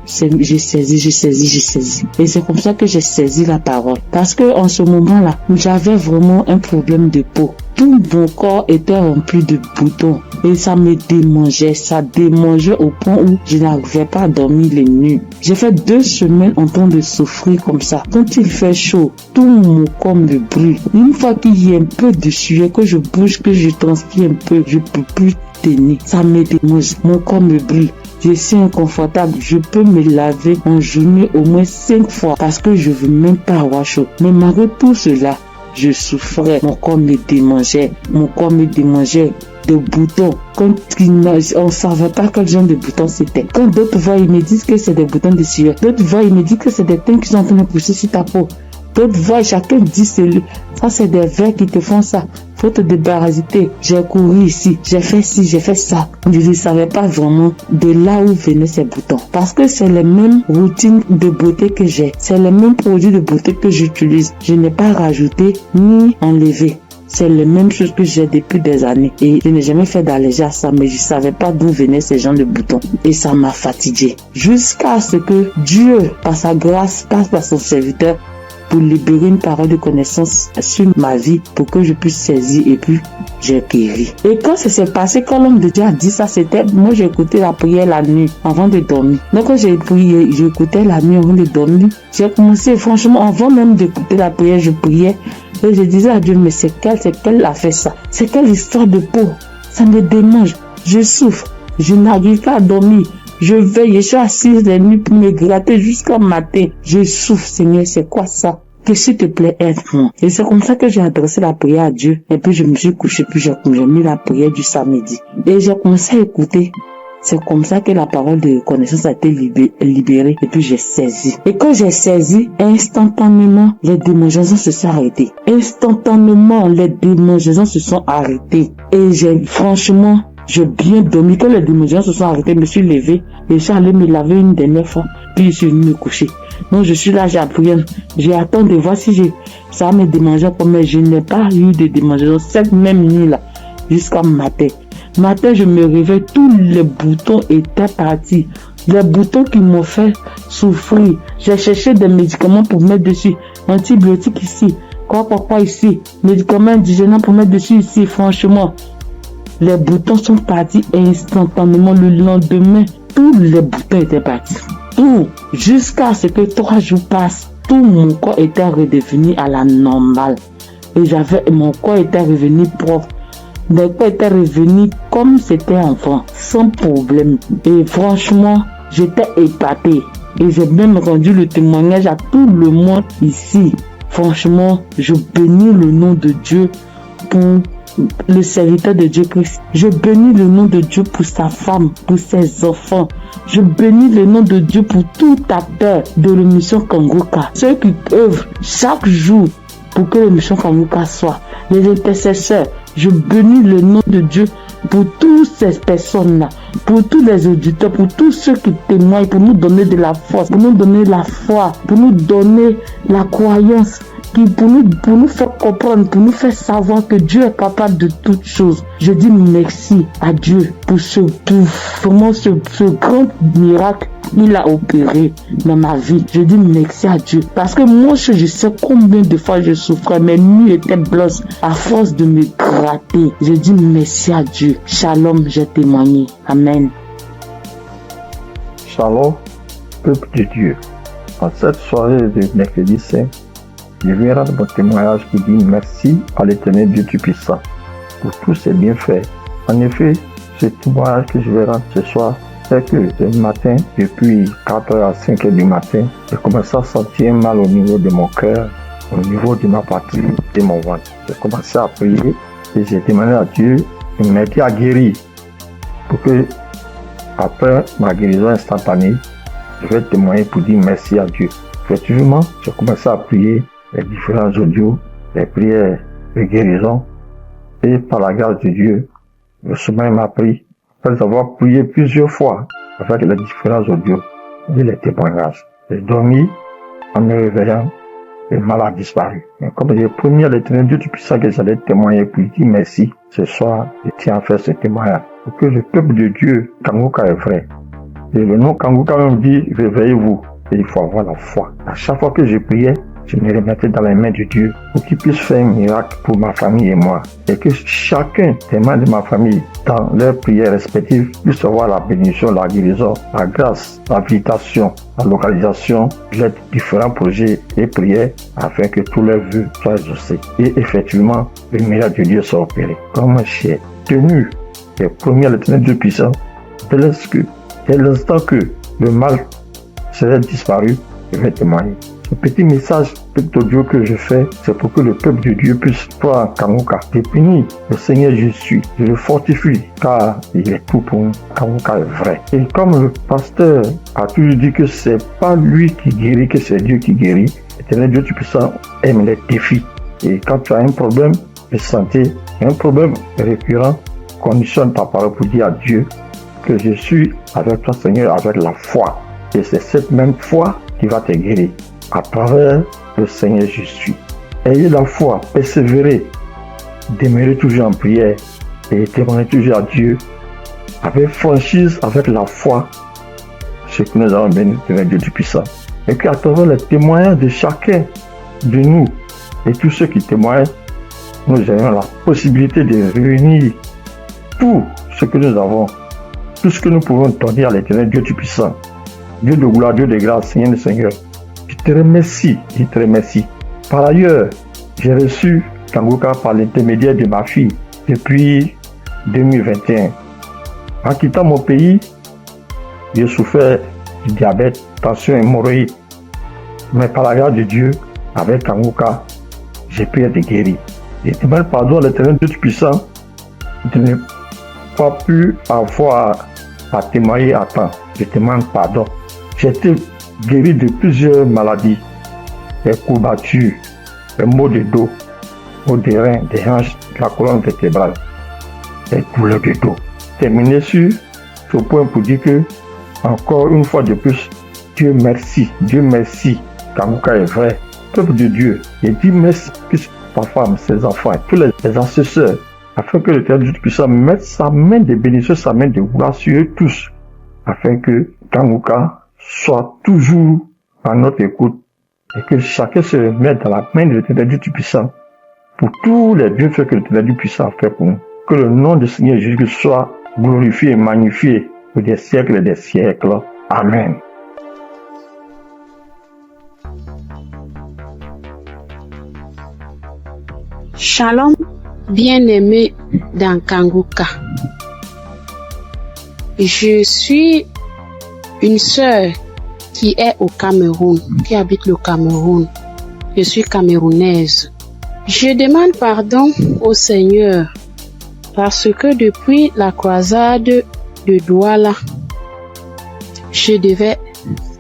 Et c'est comme ça que j'ai saisi la parole. Parce que en ce moment-là, j'avais vraiment un problème de peau. Tout mon corps était rempli de boutons et ça me démangeait. Ça démangeait au point où je n'arrivais pas à dormir les nuits. J'ai fait 2 semaines en train de souffrir comme ça. Quand il fait chaud, tout mon corps me brûle. Une fois qu'il y a un peu de sueur, que je bouge, que je transpire un peu, je peux plus tenir. Ça me démange. Mon corps me brûle. Je suis inconfortable. Je peux me laver en journée au moins 5 fois parce que je veux même pas avoir chaud. Mais malgré tout cela, je souffrais. Mon corps me démangeait. Mon corps me démangeait de boutons. Quand on ne savait pas quel genre de boutons c'était. Quand d'autres voient, ils me disent que c'est des boutons de sueur. D'autres voient, ils me disent que c'est des teintes qui sont en train de pousser sur ta peau. D'autres voient, chacun dit ça c'est des vers qui te font ça. Faut te débarrasser. J'ai couru ici, j'ai fait ci, j'ai fait ça. Je ne savais pas vraiment de là où venaient ces boutons. Parce que c'est les mêmes routines de beauté que j'ai. C'est les mêmes produits de beauté que j'utilise. Je n'ai pas rajouté ni enlevé. C'est les mêmes choses que j'ai depuis des années. Et je n'ai jamais fait d'allergie à ça, mais je ne savais pas d'où venaient ces genres de boutons. Et ça m'a fatigué. Jusqu'à ce que Dieu, par sa grâce, passe par son serviteur pour libérer une parole de connaissance sur ma vie pour que je puisse saisir et puis j'ai guéri. Et quand ça s'est passé, quand l'homme de Dieu a dit ça, c'était, moi j'ai écouté la prière la nuit avant de dormir. Donc quand j'ai prié, j'écoutais la nuit avant de dormir. J'ai commencé, franchement, avant même d'écouter la prière, je priais et je disais à Dieu, mais c'est quelle a fait ça? C'est quelle histoire de peau? Ça me démange, je souffre, je n'arrive pas à dormir. Je veille, je suis assise la nuit pour me gratter jusqu'au matin. Je souffre, Seigneur, c'est quoi ça? Que s'il te plaît, aide-moi. Et c'est comme ça que j'ai adressé la prière à Dieu. Et puis je me suis couché, puis j'ai mis la prière du samedi. Et j'ai commencé à écouter. C'est comme ça que la parole de connaissance a été libérée. Et puis j'ai saisi. Et quand j'ai saisi, instantanément, les démangeaisons se sont arrêtées. Instantanément, les démangeaisons se sont arrêtées. Et j'ai bien dormi. Quand les démangeaisons se sont arrêtées, je me suis levé et je suis allé me laver une dernière fois. Puis je suis venu me coucher. Donc je suis là, j'ai appris. J'ai attendu de voir si ça me démangeait comme, mais je n'ai pas eu de démangeaisons cette même nuit-là jusqu'à matin. Matin, je me réveille, tous les boutons étaient partis. Les boutons qui m'ont fait souffrir. J'ai cherché des médicaments pour mettre dessus. Antibiotiques ici. Quoi ici. Médicaments indigènes pour mettre dessus ici. Franchement, les boutons sont partis instantanément. Le lendemain, tous les boutons étaient partis. Tout. Jusqu'à ce que 3 jours passent, tout mon corps était redevenu à la normale. Et mon corps était revenu propre. Mon corps était revenu comme c'était enfant, sans problème. Et franchement, j'étais épatée. Et j'ai même rendu le témoignage à tout le monde ici. Franchement, je bénis le nom de Dieu pour le serviteur de Dieu Christ. Je bénis le nom de Dieu pour sa femme, pour ses enfants. Je bénis le nom de Dieu pour tout acteur de l'émission Kangoka. Ceux qui œuvrent chaque jour pour que l'émission Kangoka soit. Les intercesseurs. Je bénis le nom de Dieu pour toutes ces personnes-là, pour tous les auditeurs, pour tous ceux qui témoignent, pour nous donner de la force, pour nous donner la foi, pour nous donner la croyance, pour nous faire comprendre, pour nous faire savoir que Dieu est capable de toutes choses. Je dis merci à Dieu pour ce grand miracle qu'il a opéré dans ma vie. Je dis merci à Dieu. Parce que moi, je sais combien de fois je souffrais. Mes nuits étaient blanches à force de me gratter. Je dis merci à Dieu. Shalom, j'ai témoigné. Amen.
Shalom, peuple de Dieu. En cette soirée de mercredi saint, je viens rendre mon témoignage qui dit merci à l'Éternel Dieu Tout-Puissant pour tous ses bienfaits. En effet, ce témoignage que je vais rendre ce soir, c'est que ce matin, depuis 4h à 5h du matin, j'ai commencé à sentir mal au niveau de mon cœur, au niveau de ma poitrine, de mon ventre. J'ai commencé à prier et j'ai demandé à Dieu de m'aider à guérir pour que, après ma guérison instantanée, je vais témoigner pour dire merci à Dieu. Effectivement, j'ai commencé à prier les différents audios, les prières de guérison, et par la grâce de Dieu, le sommeil m'a pris. Après avoir prié plusieurs fois avec les différents audios et les témoignages, j'ai dormi en me réveillant et le mal a disparu. Et comme j'ai promis à l'Éternel Dieu Tout-Puissant que j'allais témoigner pour dire merci, ce soir, je tiens à faire ce témoignage pour que le peuple de Dieu, Kangoka est vrai. Et le nom Kangoka même dit, réveillez-vous. Et il faut avoir la foi. À chaque fois que je priais, je me remettais dans les mains de Dieu pour qu'il puisse faire un miracle pour ma famille et moi. Et que chacun des membres de ma famille, dans leurs prières respectives, puisse avoir la bénédiction, la guérison, la grâce, l'invitation, la localisation de différents projets et prières afin que tous leurs vœux soient exaucés. Et effectivement, le miracle de Dieu soit opéré. Comme j'ai tenu les premiers à l'Éternel Dieu puissant, dès l'instant que le mal serait disparu, je vais témoigner. Ce petit message, petit audio que je fais, c'est pour que le peuple de Dieu puisse croire en Kanguka. Je bénis le Seigneur Jésus, je le fortifie, car il est tout pour nous. Kanguka est vrai. Et comme le pasteur a toujours dit que c'est pas lui qui guérit, que c'est Dieu qui guérit, l'Éternel Dieu Tout-Puissant aime les défis. Et quand tu as un problème de santé, un problème récurrent, conditionne ta parole pour dire à Dieu que je suis avec toi, Seigneur, avec la foi. Et c'est cette même foi qui va te guérir à travers le Seigneur Jésus. Ayez la foi, persévérez, demeurez toujours en prière et témoignez toujours à Dieu avec franchise, avec la foi, ce que nous avons béni de Dieu du puissant. Et qu'à travers les témoignages de chacun de nous et tous ceux qui témoignent, nous ayons la possibilité de réunir tout ce que nous avons, tout ce que nous pouvons donner à l'Éternel Dieu du puissant. Dieu de gloire, Dieu de grâce, Seigneur le Seigneur. Je te remercie. Par ailleurs, j'ai reçu Kanguka par l'intermédiaire de ma fille depuis 2021. En quittant mon pays, j'ai souffert du diabète, tension hémorroïde. Mais par la grâce de Dieu, avec Kanguka, j'ai pu être guéri. Je demande pardon à l'Éternel Dieu Tout-Puissant de ne pas pu avoir à témoigner à temps. Je demande pardon. J'ai été guéri de plusieurs maladies, des courbatures, des maux de dos, maux des reins, des hanches, de la colonne vertébrale, des douleurs de dos. Terminé sur ce point pour dire que, encore une fois de plus, Dieu merci, Kanguka est vrai, peuple de Dieu, et dit merci plus sa femme, ses enfants, et tous les ancesteurs, afin que l'Éternel Tout-Puissant mette sa main de bénédiction, sa main de gloire sur eux tous, afin que Kanguka soit toujours à notre écoute et que chacun se mette dans la main de l'Éternel Tout-Puissant pour tous les bienfaits que l'Éternel Tout-Puissant a fait pour nous. Que le nom du Seigneur Jésus soit glorifié et magnifié pour des siècles et des siècles. Amen.
Shalom, bien-aimé dans Kanguka. Je suis une sœur qui est au Cameroun, qui habite le Cameroun. Je suis camerounaise. Je demande pardon au Seigneur parce que depuis la croisade de Douala, je devais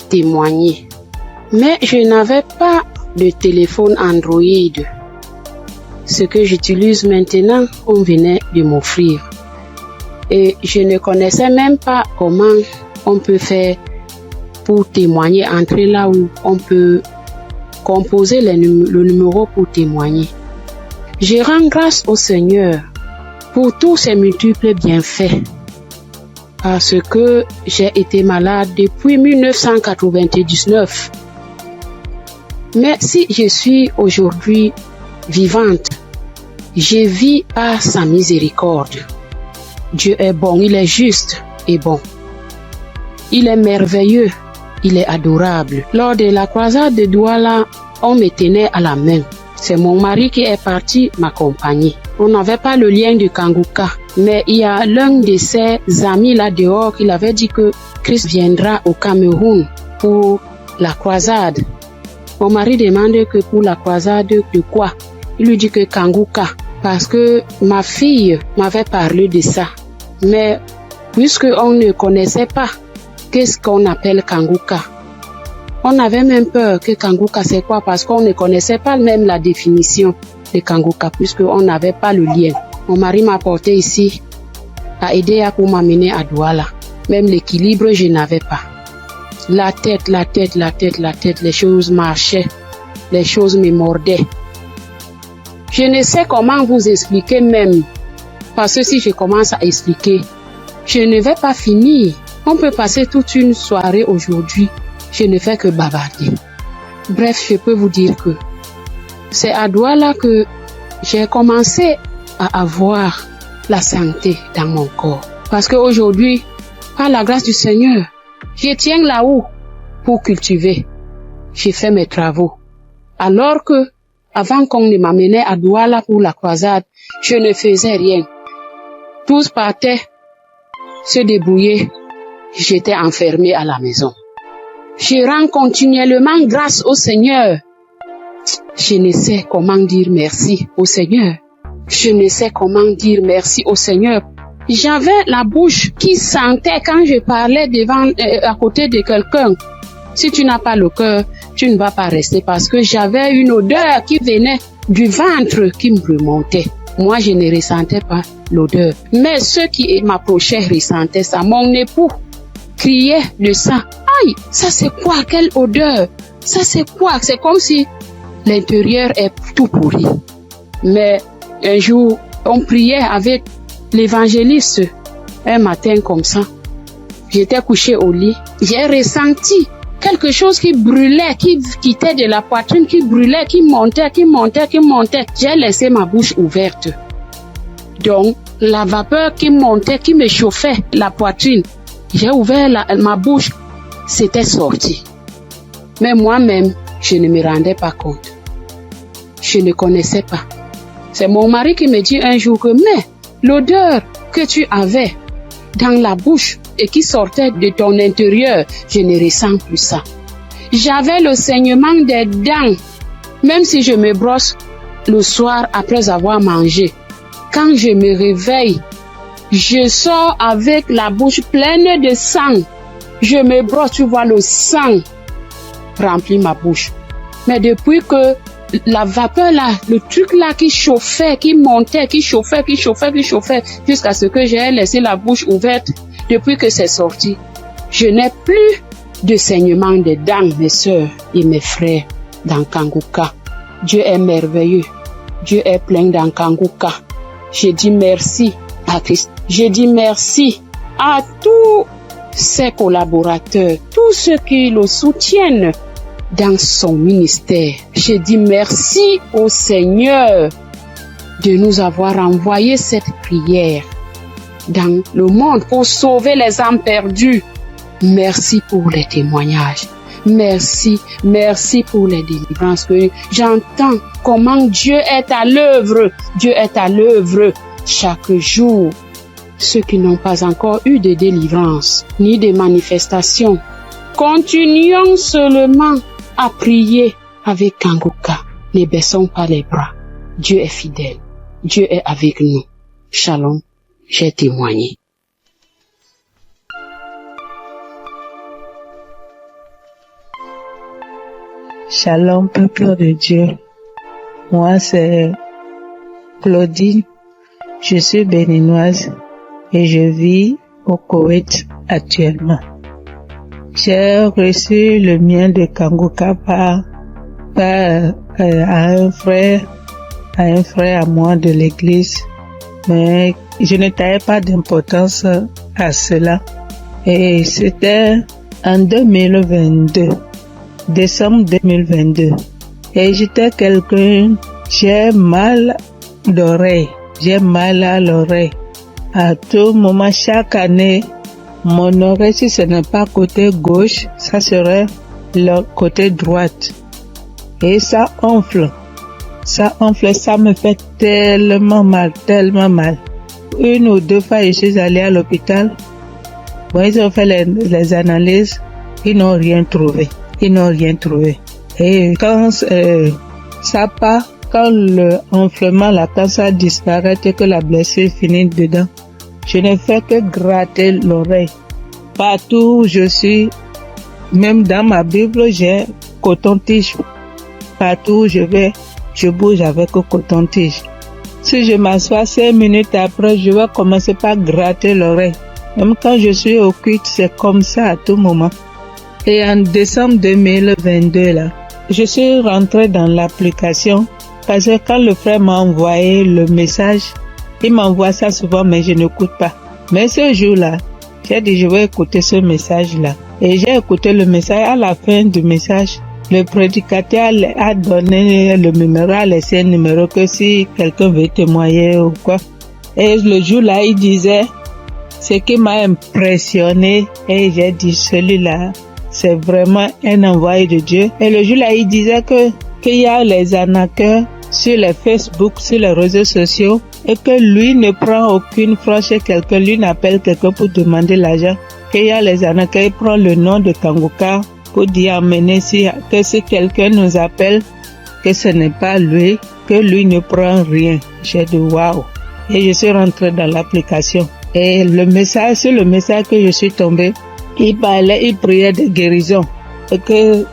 témoigner. Mais je n'avais pas de téléphone Android. Ce que j'utilise maintenant, on venait de m'offrir. Et je ne connaissais même pas comment on peut faire pour témoigner, entrer là où on peut composer le numéro pour témoigner. Je rends grâce au Seigneur pour tous ses multiples bienfaits. Parce que j'ai été malade depuis 1999. Mais si je suis aujourd'hui vivante, je vis par sa miséricorde. Dieu est bon, il est juste et bon. Il est merveilleux, il est adorable. Lors de la croisade de Douala, on me tenait à la main. C'est mon mari qui est parti m'accompagner. On n'avait pas le lien de Kanguka, mais il y a l'un de ses amis là dehors qui avait dit que Christ viendra au Cameroun pour la croisade. Mon mari demande que pour la croisade de quoi? Il lui dit que Kanguka, parce que ma fille m'avait parlé de ça. Mais puisque on ne connaissait pas qu'est-ce qu'on appelle Kanguka, on avait même peur que Kanguka c'est quoi, parce qu'on ne connaissait pas même la définition de Kanguka, puisqu'on n'avait pas le lien. Mon mari m'a porté ici, a aidé pour m'amener à Douala. Même l'équilibre, je n'avais pas. La tête, les choses marchaient, les choses me mordaient. Je ne sais comment vous expliquer même, parce que si je commence à expliquer, je ne vais pas finir. On peut passer toute une soirée aujourd'hui, je ne fais que bavarder.
Bref, je peux vous dire que c'est à Douala que j'ai commencé à avoir la santé dans mon corps. Parce qu'aujourd'hui, par la grâce du Seigneur, je tiens là-haut pour cultiver. J'ai fait mes travaux. Alors que, avant qu'on ne m'amenait à Douala pour la croisade, je ne faisais rien. Tous partaient se débrouiller. J'étais enfermée à la maison. Je rends continuellement grâce au Seigneur. Je ne sais comment dire merci au Seigneur. Je ne sais comment dire merci au Seigneur. J'avais la bouche qui sentait quand je parlais à côté de quelqu'un. Si tu n'as pas le cœur, tu ne vas pas rester parce que j'avais une odeur qui venait du ventre qui me remontait. Moi, je ne ressentais pas l'odeur. Mais ceux qui m'approchaient ressentaient ça. Mon époux criait de ça. Aïe, ça c'est quoi? Quelle odeur? Ça c'est quoi? C'est comme si l'intérieur est tout pourri. Mais un jour, on priait avec l'évangéliste. Un matin comme ça, j'étais couchée au lit. J'ai ressenti quelque chose qui brûlait, qui quittait de la poitrine, qui brûlait, qui montait. J'ai laissé ma bouche ouverte. Donc, la vapeur qui montait, qui me chauffait la poitrine, j'ai ouvert ma bouche, c'était sorti. Mais moi-même, je ne me rendais pas compte. Je ne connaissais pas. C'est mon mari qui me dit un jour que, mais l'odeur que tu avais dans la bouche et qui sortait de ton intérieur, je ne ressens plus ça. J'avais le saignement des dents, même si je me brosse le soir après avoir mangé. Quand je me réveille, je sors avec la bouche pleine de sang. Je me brosse, tu vois le sang remplit ma bouche. Mais depuis que la vapeur là, le truc là qui chauffait, qui montait, qui chauffait, jusqu'à ce que j'ai laissé la bouche ouverte, depuis que c'est sorti, je n'ai plus de saignement des dents, mes soeurs et mes frères dans Kanguka. Dieu est merveilleux. Dieu est plein dans Kanguka. Je dis merci à Christ. Je dis merci à tous ses collaborateurs, tous ceux qui le soutiennent dans son ministère. Je dis merci au Seigneur de nous avoir envoyé cette prière dans le monde pour sauver les âmes perdues. Merci pour les témoignages. Merci pour les délivrances que j'entends comment Dieu est à l'œuvre. Dieu est à l'œuvre chaque jour. Ceux qui n'ont pas encore eu de délivrance ni de manifestation, continuons seulement à prier avec Kanguka. Ne baissons pas les bras. Dieu est fidèle. Dieu est avec nous. Shalom, j'ai témoigné.
Shalom, peuple de Dieu. Moi, c'est Claudine. Je suis béninoise et je vis au Koweït actuellement. J'ai reçu le mien de Kanguka par un frère à moi de l'église, mais je ne taillais pas d'importance à cela. Et c'était en 2022, décembre 2022. Et j'étais quelqu'un, j'ai mal à l'oreille. À tout moment, chaque année, mon oreille, si ce n'est pas côté gauche, ça serait le côté droite. Et ça enfle, ça me fait tellement mal. Une ou deux fois, je suis allée à l'hôpital. Bon, ils ont fait les analyses, ils n'ont rien trouvé. Et quand ça part, quand le enflement, quand ça disparaît et que la blessure finit dedans, je ne fais que gratter l'oreille. Partout où je suis, même dans ma Bible, j'ai coton-tige. Partout où je vais, je bouge avec coton-tige. Si je m'assois 5 minutes après, je vais commencer par gratter l'oreille. Même quand je suis au culte, c'est comme ça à tout moment. Et en décembre 2022, là, je suis rentrée dans l'application parce que quand le frère m'a envoyé le message, il m'envoie ça souvent, mais je n'écoute pas. Mais ce jour-là, j'ai dit, je vais écouter ce message-là. Et j'ai écouté le message. À la fin du message, Le prédicateur a donné le numéro, a laissé un numéro que si quelqu'un veut témoigner ou quoi. Et le jour-là, il disait, ce qui m'a impressionné, et j'ai dit, celui-là, c'est vraiment un envoyé de Dieu. Et le jour-là, il disait qu'il y a les arnaqueurs sur les Facebook, sur les réseaux sociaux, et que lui ne prend aucune franche chez quelqu'un, lui n'appelle quelqu'un pour demander l'argent. Qu'il y a les arnaqueurs, il prend le nom de Kangoka pour dire amener que si quelqu'un nous appelle, que ce n'est pas lui, que lui ne prend rien. J'ai dit waouh. Et je suis rentrée dans l'application. Et sur le message que je suis tombée, il priait de guérison. Et que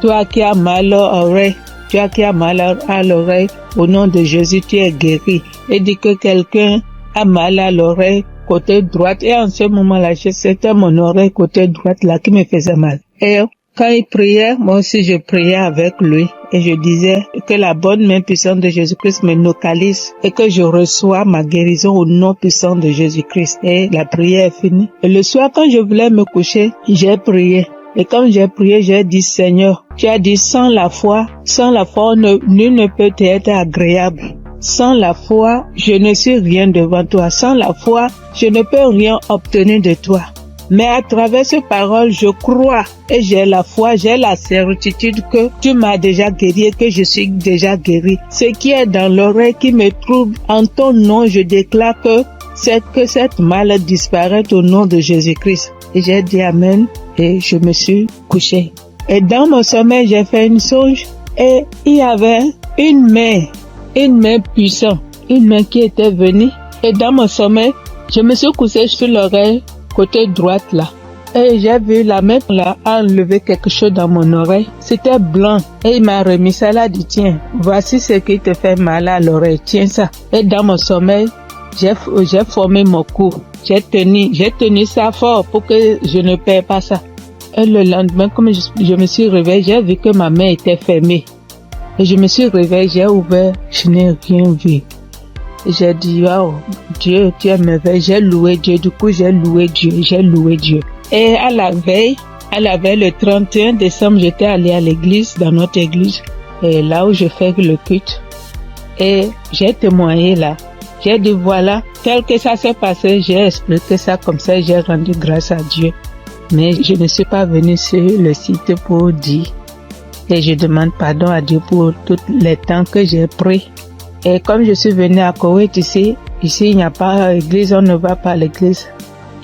toi qui as mal à l'oreille, au nom de Jésus, tu es guéri. Et dit que quelqu'un a mal à l'oreille, côté droite. Et en ce moment-là, c'était mon oreille côté droite là qui me faisait mal. Et quand il priait, moi aussi je priais avec lui. Et je disais que la bonne main puissante de Jésus-Christ me localise et que je reçois ma guérison au nom puissant de Jésus-Christ. Et la prière est finie. Et le soir, quand je voulais me coucher, j'ai prié. Et quand j'ai prié, j'ai dit, Seigneur, tu as dit, sans la foi, nul ne peut être agréable. Sans la foi, je ne suis rien devant toi. Sans la foi, je ne peux rien obtenir de toi. Mais à travers ces paroles, je crois et j'ai la foi, j'ai la certitude que tu m'as déjà guéri et que je suis déjà guéri. Ce qui est dans l'oreille qui me trouble, en ton nom, je déclare que cette maladie disparaît au nom de Jésus-Christ. Et j'ai dit Amen et je me suis couché. Et dans mon sommeil, j'ai fait une songe et il y avait une main puissante, une main qui était venue. Et dans mon sommeil, je me suis couché sur l'oreille côté droite là. Et j'ai vu la main là enlever quelque chose dans mon oreille. C'était blanc. Et il m'a remis ça là, dit tiens, voici ce qui te fait mal à l'oreille, tiens ça. Et dans mon sommeil, j'ai formé mon cou. J'ai tenu ça fort pour que je ne perds pas ça. Et le lendemain, comme je me suis réveillée, j'ai vu que ma main était fermée. Et je me suis réveillée, j'ai ouvert, je n'ai rien vu. J'ai dit, wow, Dieu, tu es merveilleux. J'ai loué Dieu. Du coup, j'ai loué Dieu. Et à la veille, le 31 décembre, j'étais allée à l'église, dans notre église, et là où je fais le culte. Et j'ai témoigné là. J'ai dit, voilà, tel que ça s'est passé, j'ai expliqué ça comme ça, j'ai rendu grâce à Dieu. Mais je ne suis pas venue sur le site pour dire. Et je demande pardon à Dieu pour tous les temps que j'ai pris. Et comme je suis venue à Koweït ici il n'y a pas d'église, on ne va pas à l'église.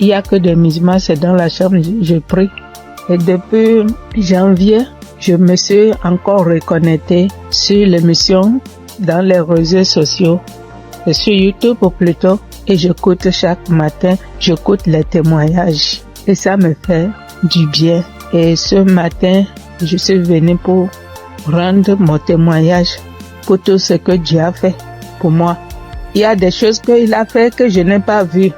Il n'y a que des musulmans, c'est dans la chambre, je prie. Et depuis janvier, je me suis encore reconnectée sur l'émission dans les réseaux sociaux, et sur YouTube plutôt, et j'écoute chaque matin, j'écoute les témoignages. Et ça me fait du bien. Et ce matin, je suis venue pour rendre mon témoignage pour tout ce que Dieu a fait pour moi. Il y a des choses qu'il a fait que je n'ai pas vues.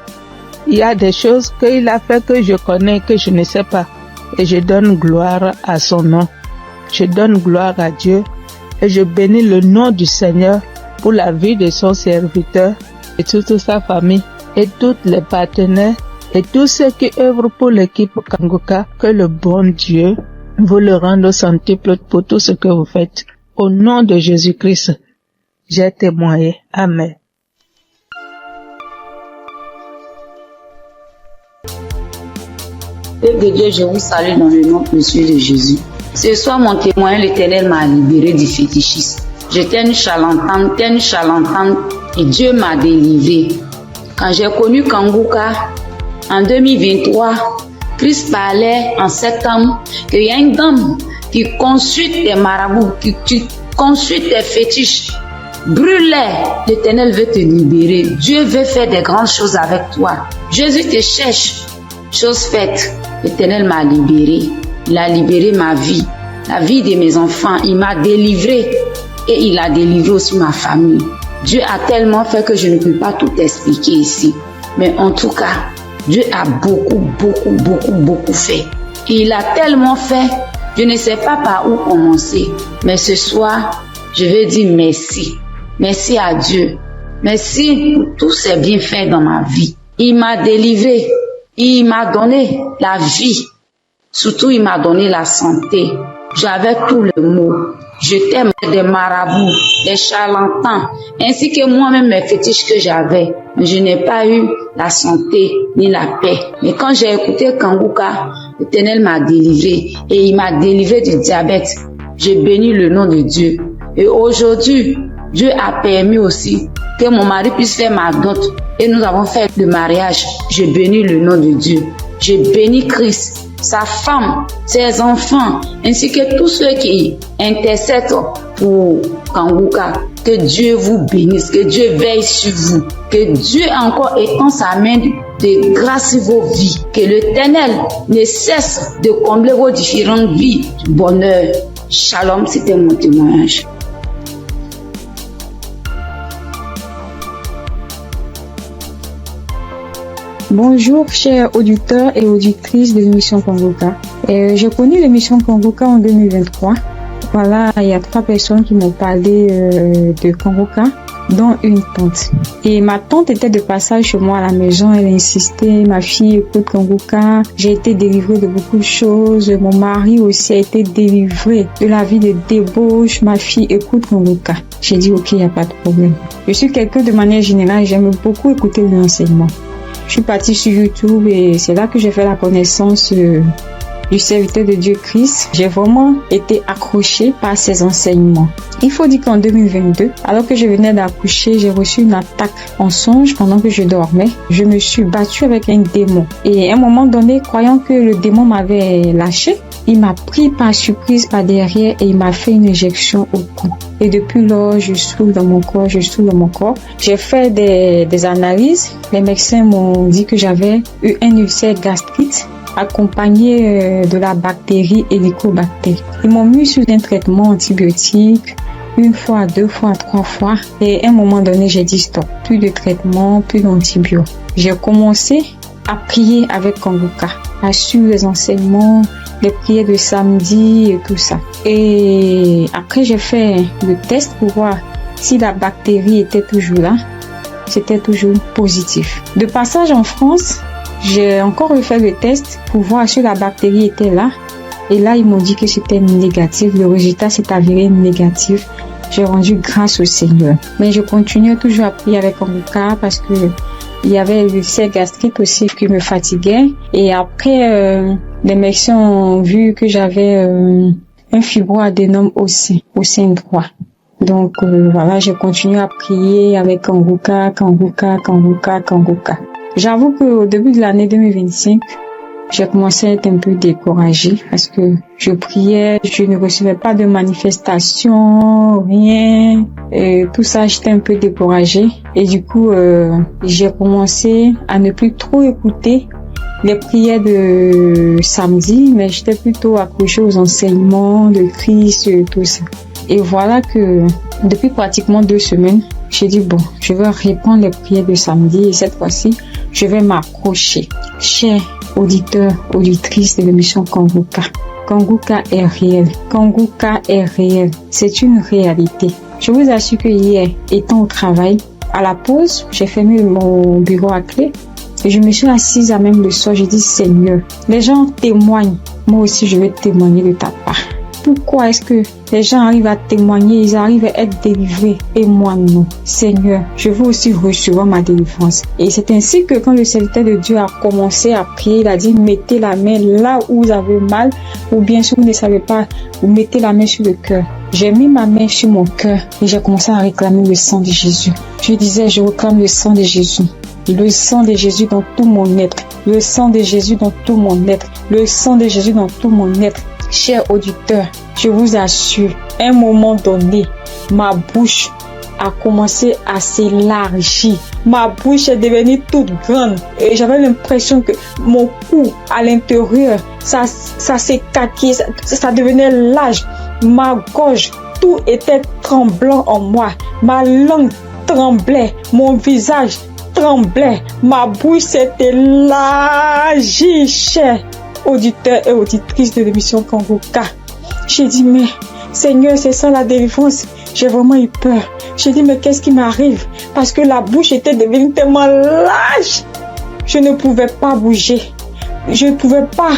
Il y a des choses qu'il a fait que je connais, que je ne sais pas. Et je donne gloire à son nom. Je donne gloire à Dieu. Et je bénis le nom du Seigneur pour la vie de son serviteur et toute sa famille et tous les partenaires et tous ceux qui œuvrent pour l'équipe Kangoka. Que le bon Dieu vous le rende au centuple pour tout ce que vous faites. Au nom de Jésus-Christ, j'ai témoigné. Amen.
Peuple de Dieu, je vous salue dans le nom précieux de Jésus. Ce soir, mon témoin, l'Éternel m'a libéré du fétichisme. J'étais une charlatane, et Dieu m'a délivré. Quand j'ai connu Kangoka, en 2023, Christ parlait en septembre qu'il y a une dame qui consulte des marabouts, qui consulte des fétiches. Brûle-les, l'Éternel veut te libérer. Dieu veut faire des grandes choses avec toi. Jésus te cherche. Chose faite, l'Éternel m'a libéré. Il a libéré ma vie, la vie de mes enfants. Il m'a délivré et il a délivré aussi ma famille. Dieu a tellement fait que je ne peux pas tout expliquer ici. Mais en tout cas, Dieu a beaucoup fait. Et il a tellement fait, je ne sais pas par où commencer. Mais ce soir, je veux dire merci. Merci à Dieu. Merci pour tous ces bienfaits dans ma vie. Il m'a délivré. Il m'a donné la vie. Surtout, il m'a donné la santé. j'avais tous les maux. J'étais des marabouts, des charlatans, ainsi que moi-même mes fétiches que j'avais. Mais je n'ai pas eu la santé ni la paix. Mais quand j'ai écouté Kanguka, l'Éternel m'a délivré et il m'a délivré du diabète. J'ai béni le nom de Dieu. Et aujourd'hui, Dieu a permis aussi que mon mari puisse faire ma dot. Et nous avons fait le mariage. J'ai béni le nom de Dieu. J'ai béni Christ, sa femme, ses enfants, ainsi que tous ceux qui intercèdent pour Kanguka. Que Dieu vous bénisse, que Dieu veille sur vous, que Dieu encore étend sa main de grâce sur vos vies, que l'Éternel ne cesse de combler vos différentes vies du bonheur. Shalom, c'était mon témoignage.
Bonjour, chers auditeurs et auditrices de l'émission Kanguka. J'ai connu l'émission Kanguka en 2023. Voilà, il y a 3 personnes qui m'ont parlé de Kanguka, dont une tante. Et ma tante était de passage chez moi à la maison. Elle insistait, ma fille écoute Kanguka. J'ai été délivrée de beaucoup de choses. Mon mari aussi a été délivré de la vie de débauche. Ma fille écoute Kanguka. J'ai dit ok, il n'y a pas de problème. Je suis quelqu'un de manière générale, j'aime beaucoup écouter l'enseignement. Je suis partie sur YouTube et c'est là que j'ai fait la connaissance du serviteur de Dieu Christ. J'ai vraiment été accrochée par ses enseignements. Il faut dire qu'en 2022, alors que je venais d'accoucher, j'ai reçu une attaque en songe pendant que je dormais. Je me suis battue avec un démon. Et à un moment donné, croyant que le démon m'avait lâché, il m'a pris par surprise par derrière et il m'a fait une injection au cou. Et depuis lors, je souffre dans mon corps, J'ai fait des analyses. Les médecins m'ont dit que j'avais eu un ulcère gastrique accompagné de la bactérie Helicobacter. Ils m'ont mis sous un traitement antibiotique 1 fois, 2 fois, 3 fois. Et à un moment donné, j'ai dit stop. Plus de traitement, plus d'antibiotiques. J'ai commencé à prier avec Kanguka, à suivre les enseignements, les prières de samedi et tout ça. Et après, j'ai fait le test pour voir si la bactérie était toujours là. C'était toujours positif. De passage en France, j'ai encore refait le test pour voir si la bactérie était là. Et là, ils m'ont dit que c'était négatif. Le résultat s'est avéré négatif. J'ai rendu grâce au Seigneur. Mais je continuais toujours à prier avec Kanguka parce que il y avait l'ulcère gastrique aussi qui me fatiguait. Et après, les médecins ont vu que j'avais un fibroadénome au sein droit. Donc voilà, j'ai continué à prier avec Kanguka. J'avoue qu'au début de l'année 2025, j'ai commencé à être un peu découragée parce que je priais, je ne recevais pas de manifestations, rien. Et tout ça, j'étais un peu découragée. Et du coup, j'ai commencé à ne plus trop écouter les prières de samedi, mais j'étais plutôt accrochée aux enseignements de Christ et tout ça. Et voilà que depuis pratiquement 2 semaines, j'ai dit bon, je vais reprendre les prières de samedi et cette fois-ci, je vais m'accrocher. Chers auditeurs, auditrices de l'émission Kanguka, Kanguka est réel. Kanguka est réel. C'est une réalité. Je vous assure que hier, étant au travail, à la pause, j'ai fermé mon bureau à clé et je me suis assise à même le sol. J'ai dit Seigneur, les gens témoignent. Moi aussi, je vais témoigner de ta part. Pourquoi est-ce que les gens arrivent à témoigner, ils arrivent à être délivrés et moi non? Seigneur, je veux aussi recevoir ma délivrance. Et c'est ainsi que quand le serviteur de Dieu a commencé à prier, il a dit mettez la main là où vous avez mal, ou bien si vous ne savez pas, vous mettez la main sur le cœur. J'ai mis ma main sur mon cœur et j'ai commencé à réclamer le sang de Jésus. Je disais, je réclame le sang de Jésus. Le sang de Jésus dans tout mon être. Le sang de Jésus dans tout mon être. Le sang de Jésus dans tout mon être. Chers auditeurs, je vous assure, à un moment donné, ma bouche a commencé à s'élargir. Ma bouche est devenue toute grande et j'avais l'impression que mon cou à l'intérieur, ça s'écaquait, ça devenait large. Ma gorge, tout était tremblant en moi. Ma langue tremblait, mon visage tremblait, ma bouche s'est élargie, chers auditeurs et auditrices de l'émission Kanguka. J'ai dit, mais Seigneur, c'est ça la délivrance. J'ai vraiment eu peur. J'ai dit, mais qu'est-ce qui m'arrive? Parce que la bouche était devenue tellement large. Je ne pouvais pas bouger. Je ne pouvais pas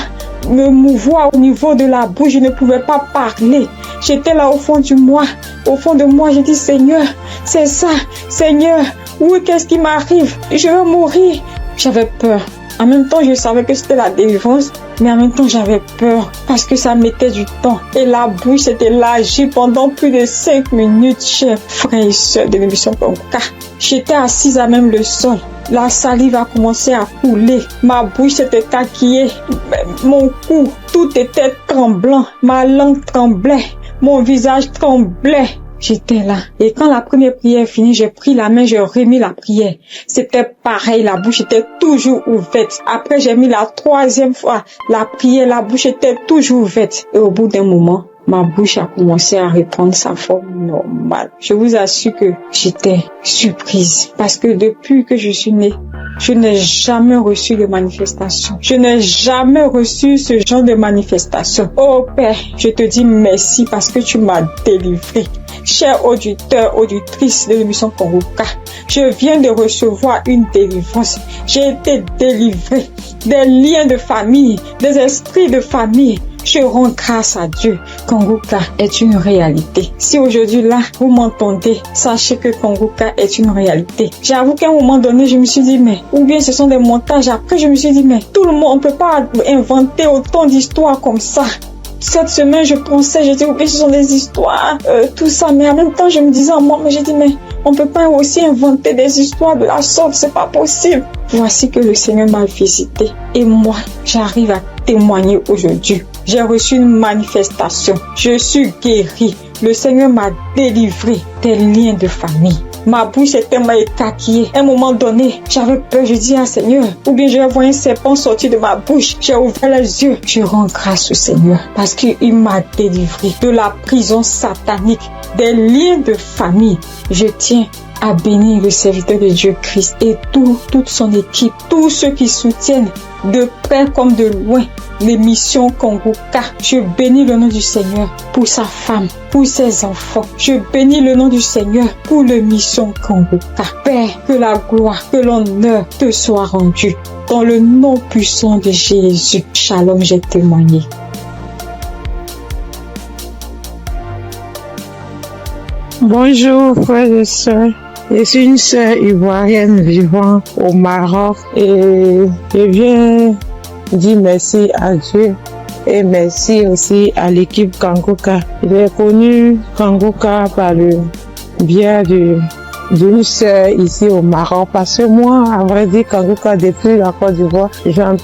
me mouvoir au niveau de la bouche. Je ne pouvais pas parler. J'étais là au fond de moi. J'ai dit, Seigneur, c'est ça. Seigneur, oui, qu'est-ce qui m'arrive? Je vais mourir. J'avais peur. En même temps, je savais que c'était la délivrance, mais en même temps, j'avais peur parce que ça mettait du temps. Et la bouche s'était lâchée pendant plus de 5 minutes, chers frères et sœurs de l'émission Congoka. J'étais assise à même le sol. La salive a commencé à couler. Ma bouche s'était caquillée. Mon cou, tout était tremblant. Ma langue tremblait. Mon visage tremblait. J'étais là. Et quand la première prière est finie, j'ai pris la main, j'ai remis la prière. C'était pareil, la bouche était toujours ouverte. Après, j'ai mis la troisième fois la prière, la bouche était toujours ouverte. Et au bout d'un moment, ma bouche a commencé à reprendre sa forme normale. Je vous assure que j'étais surprise. Parce que depuis que je suis née, je n'ai jamais reçu de manifestation. Je n'ai jamais reçu ce genre de manifestation. Oh Père, je te dis merci parce que tu m'as délivré. Chers auditeurs, auditrices de l'émission Congoka, je viens de recevoir une délivrance. J'ai été délivrée des liens de famille, des esprits de famille. Je rends grâce à Dieu. Congoka est une réalité. Si aujourd'hui là, vous m'entendez, sachez que Congoka est une réalité. J'avoue qu'à un moment donné, je me suis dit, mais, ou bien ce sont des montages. Après, je me suis dit, mais, tout le monde, on peut pas inventer autant d'histoires comme ça. Cette semaine, je pensais, j'ai dit, ok, ce sont des histoires, tout ça, mais en même temps, je me disais en moi, mais j'ai dit, mais on peut pas aussi inventer des histoires de la sorte, c'est pas possible. Voici que le Seigneur m'a visité et moi, j'arrive à témoigner aujourd'hui. J'ai reçu une manifestation, je suis guérie, le Seigneur m'a délivré des liens de famille. Ma bouche était tellement écarquillée. À un moment donné, j'avais peur. Je dis, Seigneur, ou bien je vais voir un serpent sortir de ma bouche. J'ai ouvert les yeux. Je rends grâce au Seigneur parce qu'il m'a délivré de la prison satanique, des liens de famille. Je tiens à bénir le serviteur de Dieu Christ et toute son équipe, tous ceux qui soutiennent de près comme de loin l'émission Congoka. Je bénis le nom du Seigneur pour sa femme, pour ses enfants. Je bénis le nom du Seigneur pour l'émission Congoka. Père, que la gloire, que l'honneur te soit rendu. Dans le nom puissant de Jésus. Shalom, j'ai témoigné.
Bonjour frères et sœurs. Je suis une sœur ivoirienne vivant au Maroc et je viens dire merci à Dieu et merci aussi à l'équipe Congoka. J'ai connu Congoka par le biais d'une sœur ici au Maroc parce que moi, à vrai dire, Congoka depuis la Côte d'Ivoire,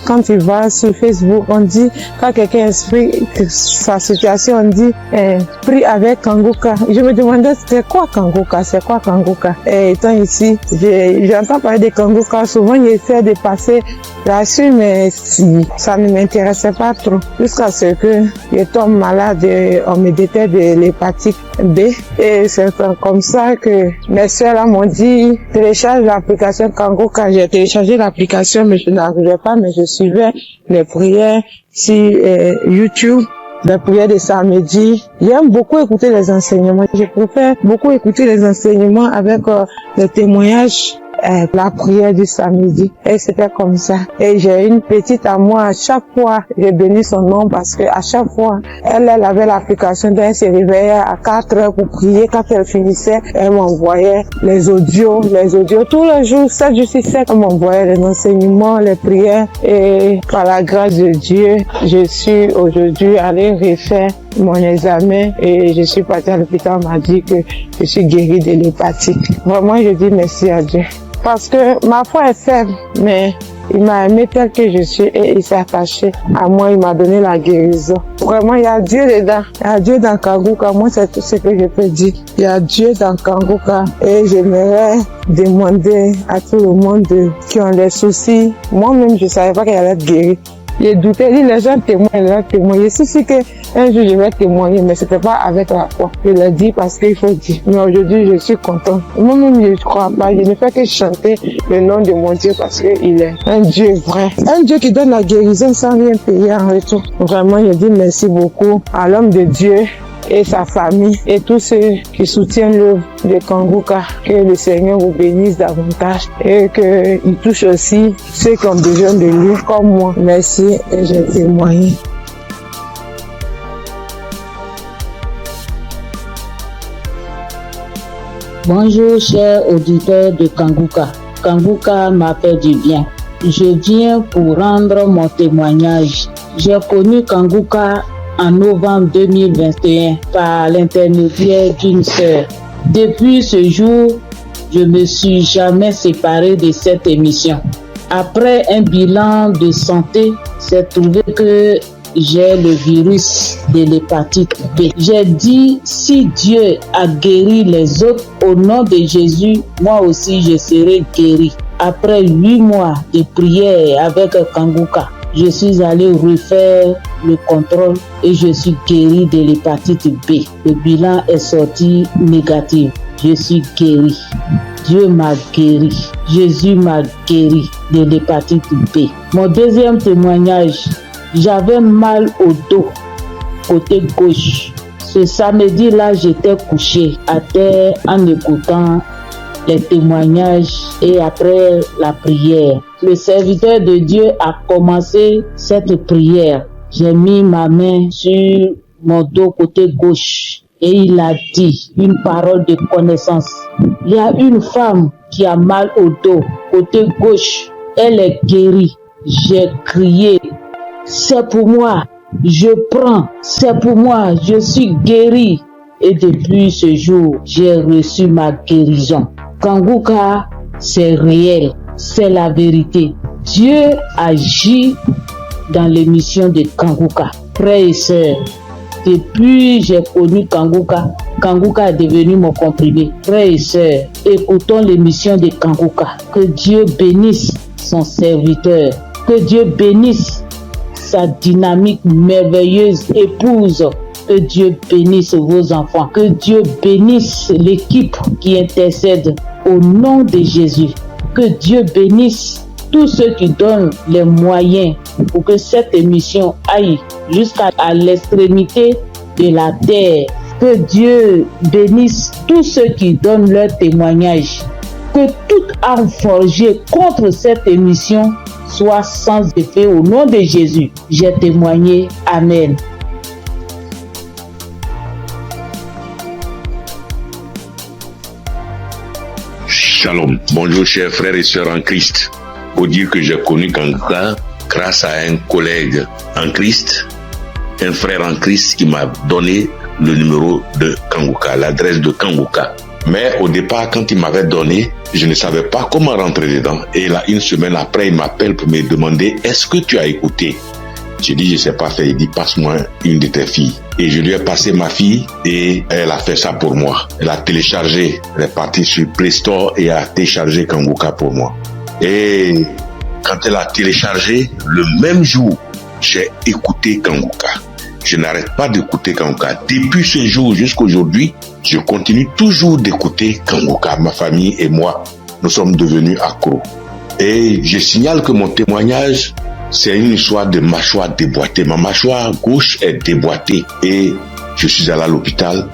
quand tu vas sur Facebook, on dit, quand quelqu'un explique sa situation, on dit, prie avec Congoka. Je me demandais, c'est quoi Congoka? Et étant ici, j'entends parler de Congoka, souvent j'essaie de passer là-dessus, mais ça ne m'intéressait pas trop. Jusqu'à ce que je tombe malade, on me détecte de l'hépatite B. Et c'est comme ça que mes soeurs là m'ont dit, télécharge l'application Congoka. J'ai téléchargé l'application, mais je n'arrivais pas, mais je suivais les prières sur YouTube. Les prières de samedi. J'aime beaucoup écouter les enseignements. Je préfère beaucoup écouter les enseignements avec les témoignages, la prière du samedi. Et c'était comme ça. Et j'ai une petite à moi, à chaque fois, je bénis son nom parce que à chaque fois, elle avait l'application, donc elle se réveillait à 4 heures pour prier. Quand elle finissait, elle m'envoyait les audios. Tous les jours, 7 jours sur 7, elle m'envoyait les enseignements, les prières. Et par la grâce de Dieu, je suis aujourd'hui allée refaire mon examen et je suis partie à l'hôpital, on m'a dit que je suis guérie de l'hépatite. Vraiment, je dis merci à Dieu. Parce que ma foi est faible, mais il m'a aimé tel que je suis et il s'est attaché à moi, il m'a donné la guérison. Vraiment, il y a Dieu dedans. Il y a Dieu dans Congoka. Moi, c'est tout ce que je peux dire. Il y a Dieu dans Congoka et j'aimerais demander à tout le monde qui ont des soucis. Moi-même, je savais pas qu'il allait être guéri. J'ai douté, les gens témoignent. Je suis sûre qu'un jour je vais témoigner, mais c'était pas avec la foi. Je l'ai dit parce qu'il faut dire. Mais aujourd'hui, je suis content. Moi-même, je ne crois pas. Je ne fais que chanter le nom de mon Dieu parce qu'il est un Dieu vrai. Un Dieu qui donne la guérison sans rien payer en retour. Vraiment, je dis merci beaucoup à l'homme de Dieu, et sa famille et tous ceux qui soutiennent l'œuvre de Kanguka. Que le Seigneur vous bénisse davantage et qu'il touche aussi ceux qui ont besoin de lui comme moi. Merci et j'ai témoigné.
Bonjour chers auditeurs de Kanguka. Kanguka m'a fait du bien. Je viens pour rendre mon témoignage. J'ai connu Kanguka en novembre 2021 par l'intermédiaire d'une sœur. Depuis ce jour, je ne me suis jamais séparé de cette émission. Après un bilan de santé, c'est trouvé que j'ai le virus de l'hépatite B. J'ai dit, si Dieu a guéri les autres, au nom de Jésus, moi aussi je serai guéri. Après 8 mois de prière avec Kanguka, je suis allé refaire le contrôle et je suis guéri de l'hépatite B. Le bilan est sorti négatif. Je suis guéri. Dieu m'a guéri. Jésus m'a guéri de l'hépatite B. Mon deuxième témoignage, j'avais mal au dos, côté gauche. Ce samedi-là, j'étais couché à terre en écoutant les témoignages et après la prière. Le serviteur de Dieu a commencé cette prière. J'ai mis ma main sur mon dos côté gauche et il a dit une parole de connaissance. Il y a une femme qui a mal au dos côté gauche. Elle est guérie. J'ai crié. C'est pour moi, je prends, c'est pour moi, je suis guéri. Et depuis ce jour, j'ai reçu ma guérison. Kanguka, c'est réel, c'est la vérité. Dieu agit dans l'émission de Kanguka. Frères et sœurs, depuis j'ai connu Kanguka, Kanguka est devenu mon comprimé. Frères et sœurs, écoutons l'émission de Kanguka. Que Dieu bénisse son serviteur. Que Dieu bénisse sa dynamique merveilleuse épouse. Que Dieu bénisse vos enfants. Que Dieu bénisse l'équipe qui intercède au nom de Jésus. Que Dieu bénisse tous ceux qui donnent les moyens pour que cette émission aille jusqu'à l'extrémité de la terre. Que Dieu bénisse tous ceux qui donnent leur témoignage. Que toute arme forgée contre cette émission soit sans effet au nom de Jésus. J'ai témoigné. Amen.
Shalom. Bonjour chers frères et sœurs en Christ. Pour dire que j'ai connu Kanguka grâce à un collègue en Christ, un frère en Christ qui m'a donné le numéro de Kanguka, l'adresse de Kanguka. Mais au départ, quand il m'avait donné, je ne savais pas comment rentrer dedans. Et là, une semaine après, il m'appelle pour me demander, est-ce que tu as écouté? J'ai dit, je ne sais pas faire. Il dit, passe-moi une de tes filles. Et je lui ai passé ma fille et elle a fait ça pour moi. Elle a téléchargé, elle est partie sur Play Store et a téléchargé Kanguka pour moi. Et quand elle a téléchargé, le même jour, j'ai écouté Kanguka. Je n'arrête pas d'écouter Kanguka. Depuis ce jour jusqu'à aujourd'hui, je continue toujours d'écouter Kanguka. Ma famille et moi, nous sommes devenus accros. Et je signale que mon témoignage, c'est une histoire de mâchoire déboîtée. Ma mâchoire gauche est déboîtée et je suis allé à l'hôpital.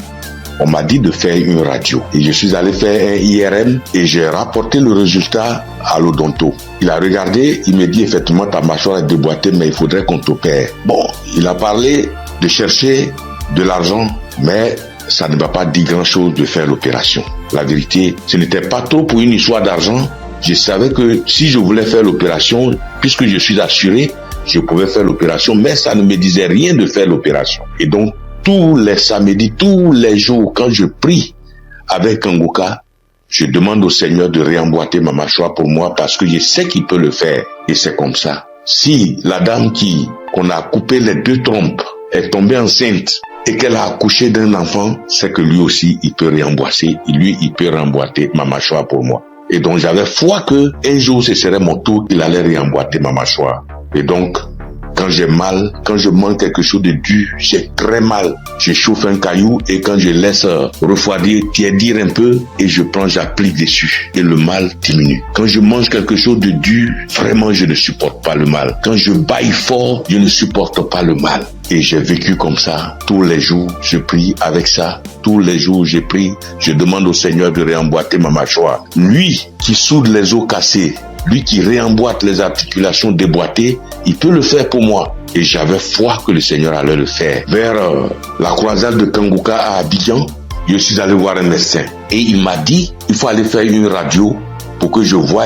On m'a dit de faire une radio. Et je suis allé faire un IRM et j'ai rapporté le résultat à l'odonto. Il a regardé, il me dit effectivement ta mâchoire est déboîtée mais il faudrait qu'on t'opère. Bon, il a parlé de chercher de l'argent mais ça ne m'a pas dit grand chose de faire l'opération. La vérité, ce n'était pas trop pour une histoire d'argent. Je savais que si je voulais faire l'opération, puisque je suis assuré, je pouvais faire l'opération, mais ça ne me disait rien de faire l'opération. Et donc, tous les samedis, tous les jours, quand je prie avec Kanguka, je demande au Seigneur de réemboîter ma mâchoire pour moi parce que je sais qu'il peut le faire. Et c'est comme ça. Si la dame qu'on a coupé les 2 trompes est tombée enceinte et qu'elle a accouché d'un enfant, c'est que lui aussi, il peut réemboîter. Lui, il peut réemboîter ma mâchoire pour moi. Et donc, j'avais foi que un jour, ce serait mon tour, il allait réemboîter ma mâchoire. Et donc, quand Quand j'ai mal, quand je mange quelque chose de dur, j'ai très mal. Je chauffe un caillou et quand je laisse refroidir, tiédir un peu et je prends, j'applique dessus et le mal diminue. Quand je mange quelque chose de dur, vraiment je ne supporte pas le mal. Quand je baille fort, je ne supporte pas le mal. Et j'ai vécu comme ça. Tous les jours, je prie avec ça. Tous les jours, je prie. Je demande au Seigneur de réemboîter ma mâchoire. Lui qui soude les os cassés, lui qui réemboîte les articulations déboîtées, il peut le faire pour moi. Et j'avais foi que le Seigneur allait le faire. Vers la croisade de Kanguka à Abidjan, je suis allé voir un médecin. Et il m'a dit, il faut aller faire une radio pour que je voie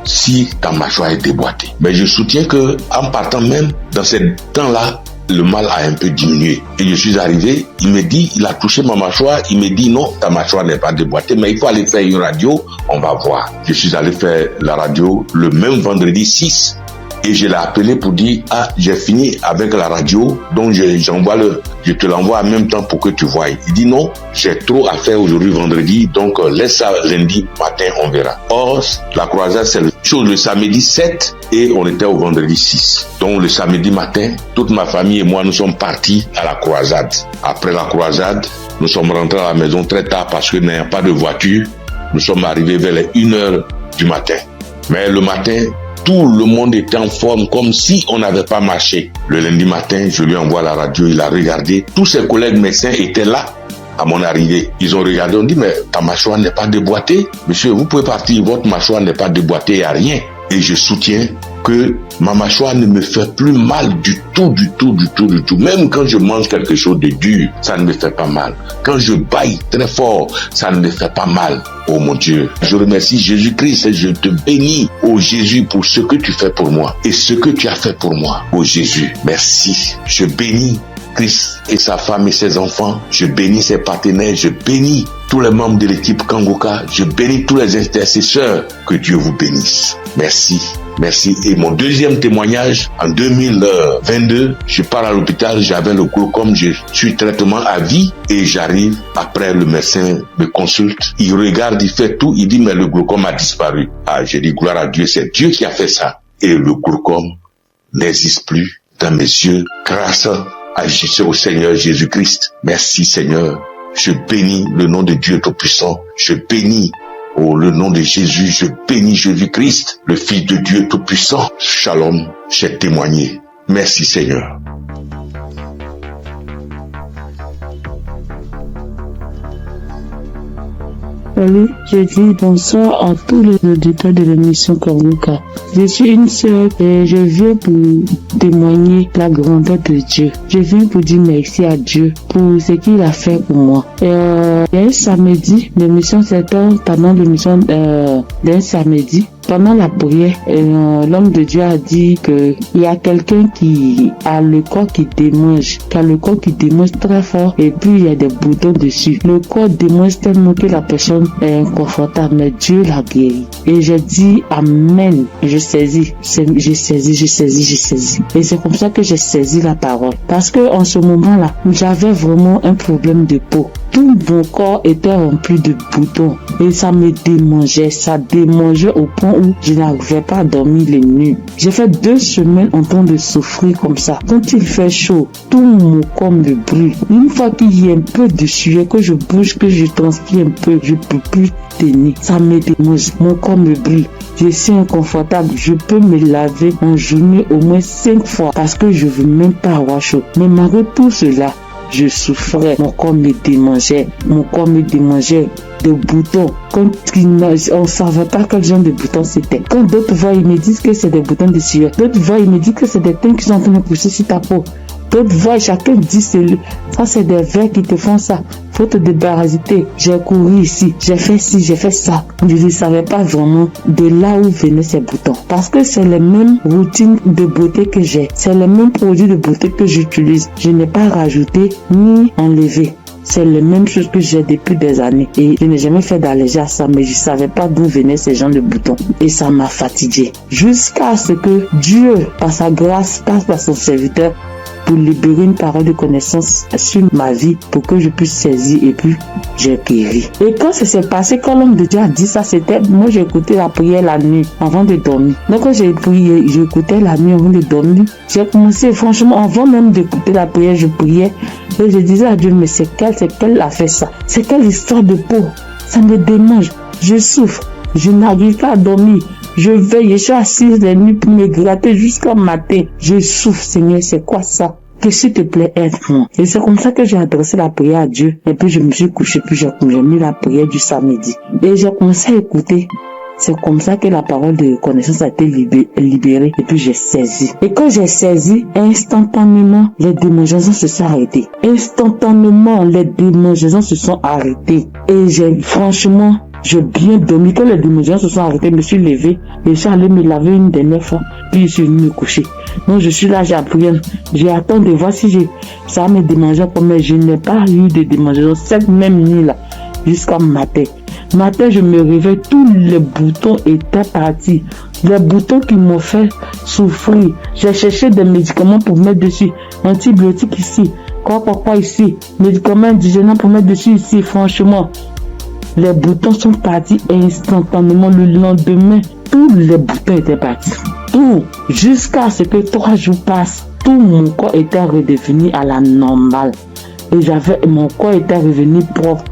si ta mâchoire est déboîtée. Mais je soutiens que en partant même dans ce temps-là, le mal a un peu diminué. Et je suis arrivé, il me dit, il a touché ma mâchoire, il me dit non, ta mâchoire n'est pas déboîtée, mais il faut aller faire une radio, on va voir. Je suis allé faire la radio le même vendredi 6 et je l'ai appelé pour dire, j'ai fini avec la radio, donc je te l'envoie en même temps pour que tu voies. Il dit non, j'ai trop à faire aujourd'hui vendredi, donc laisse ça lundi matin, on verra. Or, la croisade, c'est le samedi 7 et on était au vendredi 6. Donc le samedi matin, toute ma famille et moi, nous sommes partis à la croisade. Après la croisade, nous sommes rentrés à la maison très tard parce que n'ayant pas de voiture, nous sommes arrivés vers les 1h du matin. Mais le matin, tout le monde était en forme comme si on n'avait pas marché. Le lundi matin, je lui envoie la radio, il a regardé. Tous ses collègues médecins étaient là à mon arrivée. Ils ont regardé, on dit, mais ta mâchoire n'est pas déboîtée. Monsieur, vous pouvez partir, votre mâchoire n'est pas déboîtée, il n'y a rien. Et je soutiens que ma mâchoire ne me fait plus mal du tout. Même quand je mange quelque chose de dur, ça ne me fait pas mal. Quand je baille très fort, ça ne me fait pas mal. Oh mon Dieu, je remercie Jésus-Christ et je te bénis, oh Jésus, pour ce que tu fais pour moi et ce que tu as fait pour moi. Oh Jésus, merci. Je bénis Christ et sa femme et ses enfants. Je bénis ses partenaires. Je bénis tous les membres de l'équipe Kanguka. Je bénis tous les intercesseurs. Que Dieu vous bénisse. Merci. Merci. Et mon deuxième témoignage, en 2022, je pars à l'hôpital, j'avais le glaucome, je suis traitement à vie et j'arrive, après le médecin me consulte, il regarde, il fait tout, il dit mais le glaucome a disparu. J'ai dit gloire à Dieu, c'est Dieu qui a fait ça. Et le glaucome n'existe plus dans mes yeux grâce au Seigneur Jésus-Christ. Merci Seigneur. Je bénis le nom de Dieu Tout-Puissant. Je bénis le nom de Jésus, je bénis Jésus-Christ, le Fils de Dieu Tout-Puissant. Shalom, j'ai témoigné. Merci Seigneur.
Salut, je dis bonsoir à tous les auditeurs de l'émission Kanguka. Je suis une sœur et je viens pour témoigner la grandeur de Dieu. Je viens pour dire merci à Dieu pour ce qu'il a fait pour moi. Il y a un samedi, l'émission c'était pendant l'émission d'un samedi. Pendant la prière, l'homme de Dieu a dit que il y a quelqu'un qui a le corps qui démange, très fort et puis il y a des boutons dessus. Le corps démange tellement que la personne est inconfortable, mais Dieu l'a guéri. Et j'ai dit Amen. Je saisis. Et c'est comme ça que j'ai saisi la parole. Parce que en ce moment-là, j'avais vraiment un problème de peau. Tout mon corps était rempli de boutons et ça me démangeait. Ça démangeait au point où je n'arrivais pas à dormir les nuits. J'ai fait 2 semaines en train de souffrir comme ça. Quand il fait chaud, tout mon corps me brûle. Une fois qu'il y a un peu de sueur, que je bouge, que je transpire un peu, je peux plus tenir. Ça me démange. Mon corps me brûle. Je suis inconfortable. Je peux me laver en journée au moins 5 fois parce que je veux même pas avoir chaud. Mais malgré tout cela, je souffrais, mon corps me démangeait de boutons. Quand on ne savait pas quel genre de boutons c'était. Quand d'autres voient, ils me disent que c'est des boutons de sueur. D'autres voient, ils me disent que c'est des teintes qui sont en train de pousser sur ta peau. D'autres voient, chacun dit ça c'est des vers qui te font ça. Faut te débarrasser. J'ai couru ici, j'ai fait ci, j'ai fait ça. Je ne savais pas vraiment de là où venaient ces boutons. Parce que c'est les mêmes routines de beauté que j'ai. C'est les mêmes produits de beauté que j'utilise. Je n'ai pas rajouté ni enlevé. C'est les mêmes choses que j'ai depuis des années. Et je n'ai jamais fait d'allergie à ça, mais je ne savais pas d'où venaient ces gens de boutons. Et ça m'a fatigué. Jusqu'à ce que Dieu, par sa grâce, passe par son serviteur, pour libérer une parole de connaissance sur ma vie pour que je puisse saisir et puis j'ai guéri. Et quand ça s'est passé, quand l'homme de Dieu a dit ça, c'était, moi j'ai écouté la prière la nuit avant de dormir. Donc quand j'ai prié, j'écoutais la nuit avant de dormir. J'ai commencé, franchement, avant même d'écouter la prière, je priais et je disais à Dieu, mais c'est quelle a fait ça? C'est quelle histoire de peau? Ça me démange, je souffre, je n'arrive pas à dormir. Je veille, je suis assise les nuits pour me gratter jusqu'au matin. Je souffre, Seigneur, c'est quoi ça? Que s'il te plaît, aide-moi. Et c'est comme ça que j'ai adressé la prière à Dieu. Et puis je me suis couché, puis j'ai mis la prière du samedi. Et j'ai commencé à écouter. C'est comme ça que la parole de connaissance a été libérée. Et puis j'ai saisi. Et quand j'ai saisi, instantanément, les démangeaisons se sont arrêtées. Instantanément, les démangeaisons se sont arrêtées. Et j'ai bien dormi. Quand les démangeaisons se sont arrêtées, je me suis levé et je suis allé me laver une dernière fois. Puis je suis venu me coucher. Donc je suis là, j'ai appris. J'ai attendu de voir si ça me démangeait comme je n'ai pas eu de démangeaisons cette même nuit là jusqu'à matin. Matin, je me réveille, tous les boutons étaient partis. Les boutons qui m'ont fait souffrir. J'ai cherché des médicaments pour mettre dessus. Antibiotiques ici. Quoi ici. Médicaments indigènes pour mettre dessus ici. Franchement, les boutons sont partis instantanément. Le lendemain, tous les boutons étaient partis. Tout. Jusqu'à ce que 3 jours passent, tout mon corps était redevenu à la normale. Et mon corps était revenu propre.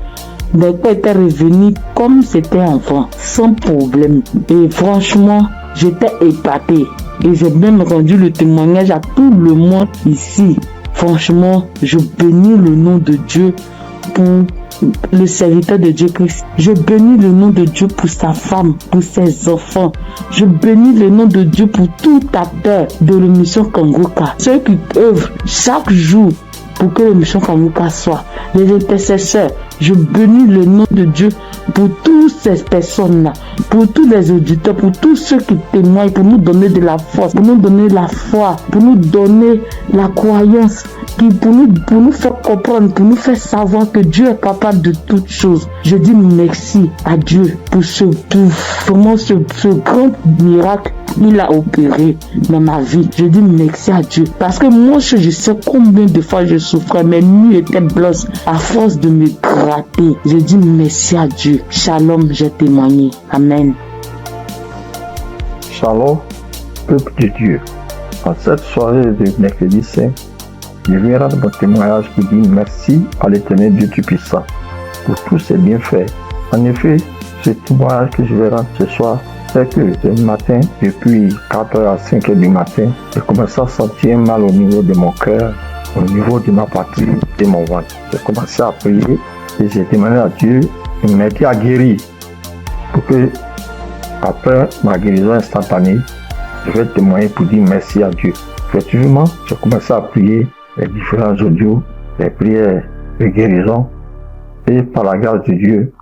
Mon corps était revenu comme c'était enfant, sans problème. Et franchement, j'étais épaté. Et j'ai même rendu le témoignage à tout le monde ici. Franchement, je bénis le nom de Dieu pour le serviteur de Dieu Christ. Je bénis le nom de Dieu pour sa femme, pour ses enfants. Je bénis le nom de Dieu pour tout acteur de l'émission Kangoka. Ceux qui œuvrent chaque jour pour que l'émission Kangoka soit. Les intercesseurs, je bénis le nom de Dieu pour toutes ces personnes-là, pour tous les auditeurs, pour tous ceux qui témoignent, pour nous donner de la force, pour nous donner la foi, pour nous donner la croyance, pour nous faire comprendre, pour nous faire savoir que Dieu est capable de toutes choses. Je dis merci à Dieu pour ce grand miracle qu'il a opéré dans ma vie. Je dis merci à Dieu. Parce que moi, je sais combien de fois je souffrais. Mes nuits étaient blanches à force de me gratter. Je dis merci à Dieu. Shalom, j'ai témoigné. Amen.
Shalom, peuple de Dieu. En cette soirée de mercredi saint, je viens rendre mon témoignage qui dit merci à l'Éternel Dieu Tout-Puissant pour tous ses bienfaits. En effet, ce témoignage que je vais rendre ce soir, c'est que ce matin, depuis 4h à 5h du matin, j'ai commencé à sentir un mal au niveau de mon cœur, au niveau de ma poitrine, de mon ventre. J'ai commencé à prier et j'ai demandé à Dieu de m'aider à guérir pour que, après ma guérison instantanée, je vais témoigner pour dire merci à Dieu. Effectivement, j'ai commencé à prier les différents audios, les prières de guérison, et par la grâce de Dieu,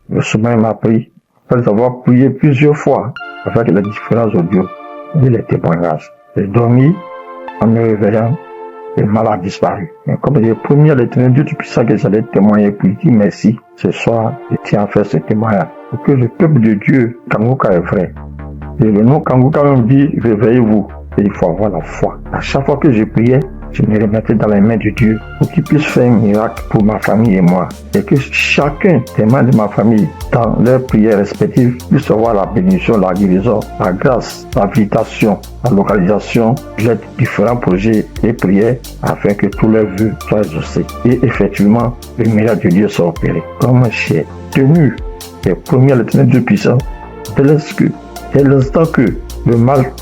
le sommeil m'a pris. Après avoir prié plusieurs fois avec les différents audios et les témoignages, j'ai dormi en me réveillant et le mal a disparu. Et comme j'ai promis à l'Éternel Dieu Tout-Puissant que j'allais témoigner pour lui dire merci, ce soir, je tiens à faire ce témoignage pour que le peuple de Dieu, Kangoka est vrai. Et le nom Kangoka me dit, réveillez-vous. Et il faut avoir la foi. À chaque fois que je priais, je me remettais dans les mains de Dieu pour qu'il puisse faire un miracle pour ma famille et moi. Et que chacun des membres de ma famille, dans leurs prières respectives, puisse avoir la bénédiction, la guérison, la grâce, la visitation, la localisation, l'aide différents projets et prières afin que tous leurs vœux soient exaucés. Et effectivement, le miracle de Dieu soit opéré. Comme j'ai tenu les premiers à l'Éternel Dieu puissant, dès l'instant que le mal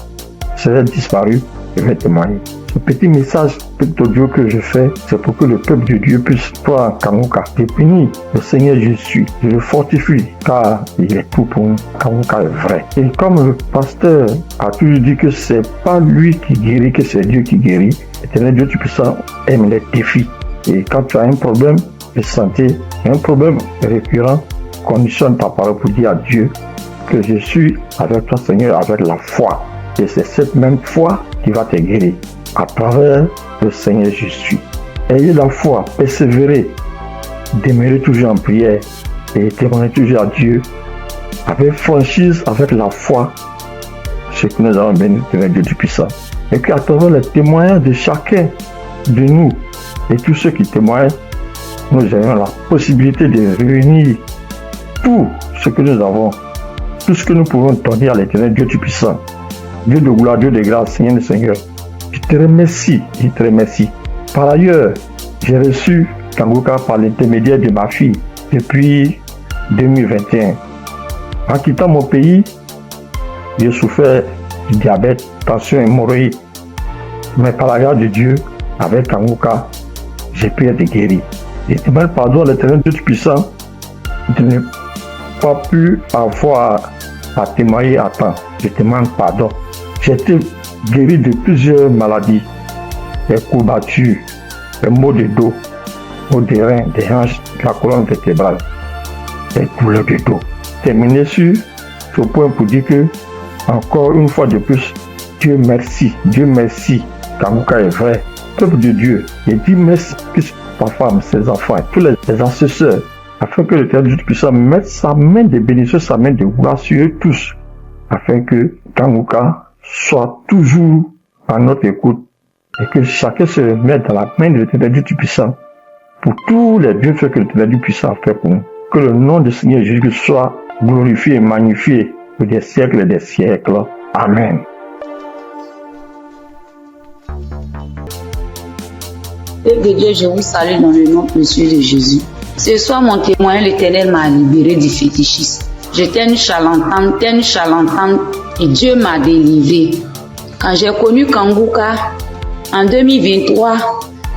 serait disparu, je vais témoigner. Ce petit message, petit audio que je fais, c'est pour que le peuple de Dieu puisse croire en Kangoka. Je bénis le Seigneur, je le fortifie, car il est tout pour nous. Kangoka est vrai. Et comme le pasteur a toujours dit que c'est pas lui qui guérit, que c'est Dieu qui guérit, l'Éternel Dieu Tout-Puissant aime les défis. Et quand tu as un problème de santé, un problème récurrent, conditionne ta parole pour dire à Dieu que je suis avec toi, Seigneur, avec la foi. Et c'est cette même foi qui va te guérir. À travers le Seigneur, je suis. Ayez la foi, persévérez, demeurez toujours en prière et témoignez toujours à Dieu avec franchise, avec la foi, ce que nous avons béni de Dieu Tout-Puissant. Et qu'à travers les témoignages de chacun de nous et tous ceux qui témoignent, nous ayons la possibilité de réunir tout ce que nous avons, tout ce que nous pouvons donner à l'Éternel Dieu Tout-Puissant, Dieu de gloire, Dieu de grâce, Seigneur le Seigneur. Je te remercie, je te remercie. Par ailleurs, j'ai reçu Kanguka par l'intermédiaire de ma fille depuis 2021. En quittant mon pays, j'ai souffert du diabète, tension, hémorroïde. Mais par la grâce de Dieu, avec Kanguka, j'ai pu être guéri. Je demande pardon à l'Éternel Dieu Tout-Puissant de ne pas pu avoir à témoigner à temps. Je demande pardon. J'ai été guéri de plusieurs maladies, des courbatures, des maux de dos, maux des reins, des hanches, de la colonne vertébrale, des douleurs de dos. Terminé sur ce point pour dire que, encore une fois de plus, Dieu merci, Kanguka est vrai, peuple de Dieu, et dit merci à sa femme, ses enfants, tous les ancesteurs, afin que l'Éternel Dieu puisse mettre sa main de bénédiction, sa main de gloire sur eux tous, afin que Kanguka soit toujours à notre écoute et que chacun se mette dans la main de l'Éternel Dieu Tout-Puissant pour tous les bienfaits que l'Éternel Dieu Tout-Puissant a fait pour nous. Que le nom du Seigneur Jésus soit glorifié et magnifié pour des siècles et des siècles. Amen.
Peuple de Dieu, je vous salue dans le nom précieux de Jésus. Ce soir, mon témoin, l'Éternel m'a libéré du fétichisme. J'étais une charlatane, et Dieu m'a délivré. Quand j'ai connu Kanguka, en 2023,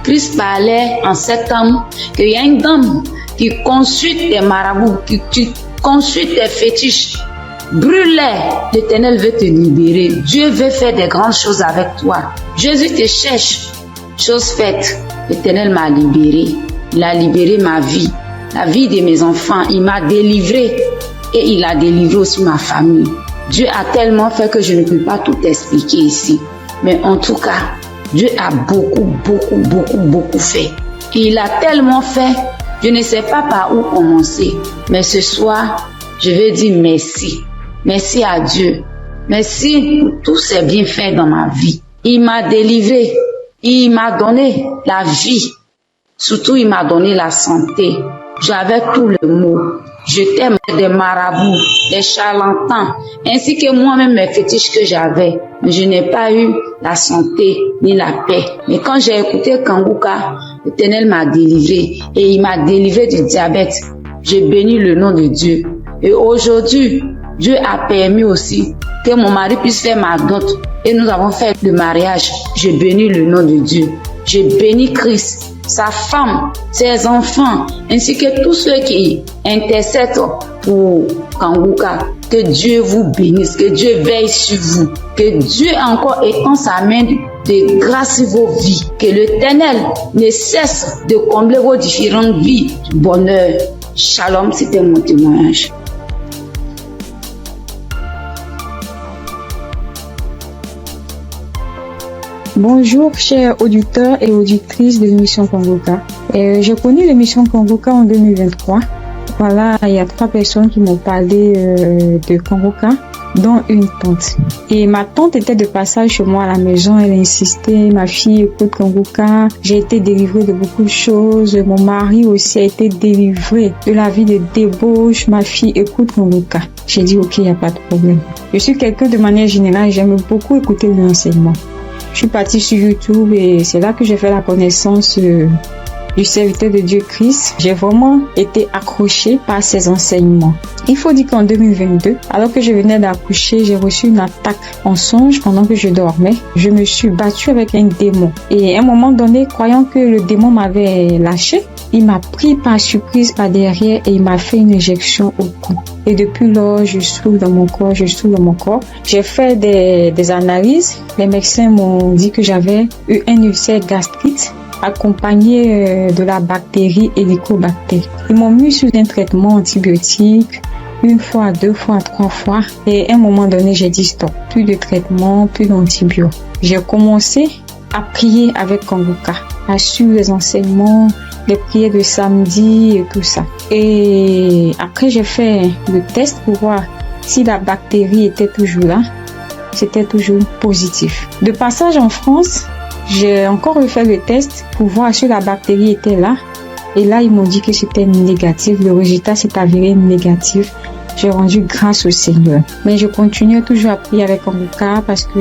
Christ parlait en septembre qu'il y a une dame qui consulte des marabouts, qui consulte des fétiches. Brûle-les, l'Éternel veut te libérer. Dieu veut faire des grandes choses avec toi. Jésus te cherche. Chose faite, l'Éternel m'a libéré. Il a libéré ma vie, la vie de mes enfants. Il m'a délivré et il a délivré aussi ma famille. Dieu a tellement fait que je ne peux pas tout expliquer ici. Mais en tout cas, Dieu a beaucoup fait. Et il a tellement fait, je ne sais pas par où commencer. Mais ce soir, je veux dire merci. Merci à Dieu. Merci pour tous ses bienfaits dans ma vie. Il m'a délivré. Il m'a donné la vie. Surtout, il m'a donné la santé. J'avais tout le mot. J'étais des marabouts, des charlatans, ainsi que moi-même mes fétiches que j'avais. Mais je n'ai pas eu la santé ni la paix. Mais quand j'ai écouté Kanguka, l'Éternel m'a délivré et il m'a délivré du diabète. J'ai béni le nom de Dieu. Et aujourd'hui, Dieu a permis aussi que mon mari puisse faire ma dot. Et nous avons fait le mariage. J'ai béni le nom de Dieu. J'ai béni Christ, sa femme, ses enfants, ainsi que tous ceux qui intercèdent pour Kanguka. Que Dieu vous bénisse, que Dieu veille sur vous, que Dieu encore étend sa main de grâce sur vos vies, que l'Éternel ne cesse de combler vos différentes vies de bonheur. Shalom, c'était mon témoignage.
Bonjour chers auditeurs et auditrices de l'émission Kanguka. J'ai connu l'émission Kanguka en 2023. Voilà, il y a 3 personnes qui m'ont parlé de Kanguka, dont une tante. Et ma tante était de passage chez moi à la maison, elle insistait, ma fille écoute Kanguka, j'ai été délivrée de beaucoup de choses, mon mari aussi a été délivré de la vie de débauche, ma fille écoute Kanguka. J'ai dit ok, il n'y a pas de problème. Je suis quelqu'un de manière générale, j'aime beaucoup écouter l'enseignement. Je suis partie sur YouTube et c'est là que j'ai fait la connaissance du serviteur de Dieu Christ. J'ai vraiment été accrochée par ses enseignements. Il faut dire qu'en 2022, alors que je venais d'accoucher, j'ai reçu une attaque en songe pendant que je dormais. Je me suis battue avec un démon. Et à un moment donné, croyant que le démon m'avait lâché, il m'a pris par surprise par derrière et il m'a fait une injection au cou. Et depuis lors, je souffre dans mon corps, J'ai fait des analyses. Les médecins m'ont dit que j'avais eu un ulcère gastrique accompagné de la bactérie Helicobacter. Ils m'ont mis sous un traitement antibiotique 1 fois, 2 fois, 3 fois. Et à un moment donné, j'ai dit stop. Plus de traitement, plus d'antibiotiques. J'ai commencé à prier avec Kanguka, à suivre les enseignements, les prières de samedi et tout ça. Et après, j'ai fait le test pour voir si la bactérie était toujours là. C'était toujours positif. De passage en France, J'ai encore refait le test pour voir si la bactérie était là. Et là, ils m'ont dit que c'était négatif. Le résultat s'est avéré négatif. J'ai rendu grâce au Seigneur. Mais je continue toujours à prier avec Kanguka parce que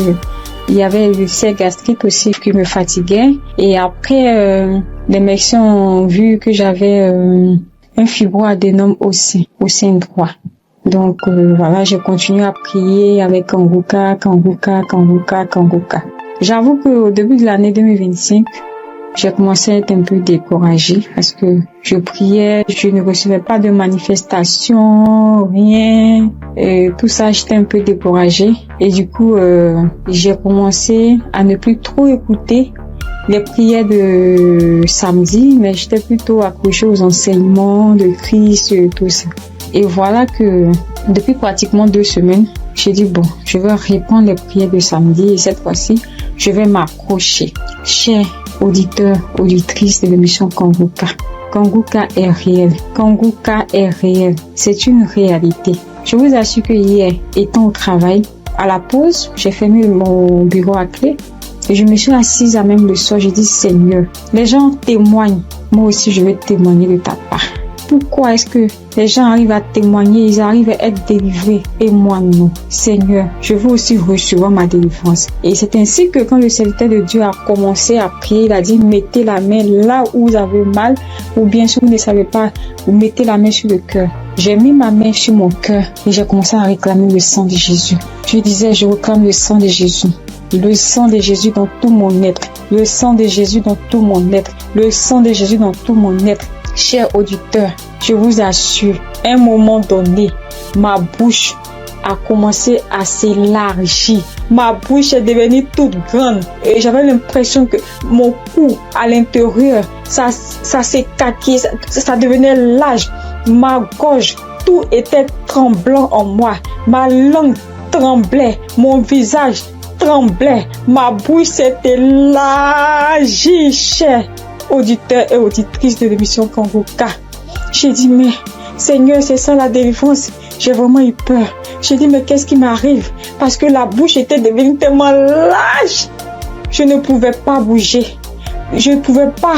il y avait l'ulcère gastrique aussi qui me fatiguait. Et après, les médecins ont vu que j'avais un fibroadénome au sein droit. Donc voilà, j'ai continué à prier avec Kanguka. J'avoue qu'au début de l'année 2025, j'ai commencé à être un peu découragée parce que je priais, je ne recevais pas de manifestations, rien. Et tout ça, j'étais un peu découragée. Et du coup, j'ai commencé à ne plus trop écouter les prières de samedi, mais j'étais plutôt accrochée aux enseignements de Christ et tout ça. Et voilà que depuis pratiquement 2 semaines, j'ai dit bon, je vais reprendre les prières de samedi et cette fois-ci, je vais m'accrocher. Chers auditeurs, auditrices de l'émission Kanguka, Kanguka est réel. Kanguka est réel. C'est une réalité. Je vous assure que hier, étant au travail, à la pause, j'ai fermé mon bureau à clé et je me suis assise à même le sol. J'ai dit Seigneur, les gens témoignent. Moi aussi, je vais témoigner de ta part. Pourquoi est-ce que les gens arrivent à témoigner, ils arrivent à être délivrés et moi non? Seigneur, je veux aussi recevoir ma délivrance. Et c'est ainsi que quand le serviteur de Dieu a commencé à prier, il a dit mettez la main là où vous avez mal, ou bien si vous ne savez pas, vous mettez la main sur le cœur. J'ai mis ma main sur mon cœur et j'ai commencé à réclamer le sang de Jésus. Je disais, je réclame le sang de Jésus. Le sang de Jésus dans tout mon être. Le sang de Jésus dans tout mon être. Le sang de Jésus dans tout mon être. Chers auditeurs, je vous assure, à un moment donné, ma bouche a commencé à s'élargir. Ma bouche est devenue toute grande et j'avais l'impression que mon cou à l'intérieur, ça s'écaquait, ça devenait large. Ma gorge, tout était tremblant en moi. Ma langue tremblait, mon visage tremblait, ma bouche s'est élargie, chers auditeurs et auditrices de l'émission Kanguka. J'ai dit, mais Seigneur, c'est ça la délivrance. J'ai vraiment eu peur. J'ai dit, mais qu'est-ce qui m'arrive? Parce que la bouche était devenue tellement large. Je ne pouvais pas bouger. Je ne pouvais pas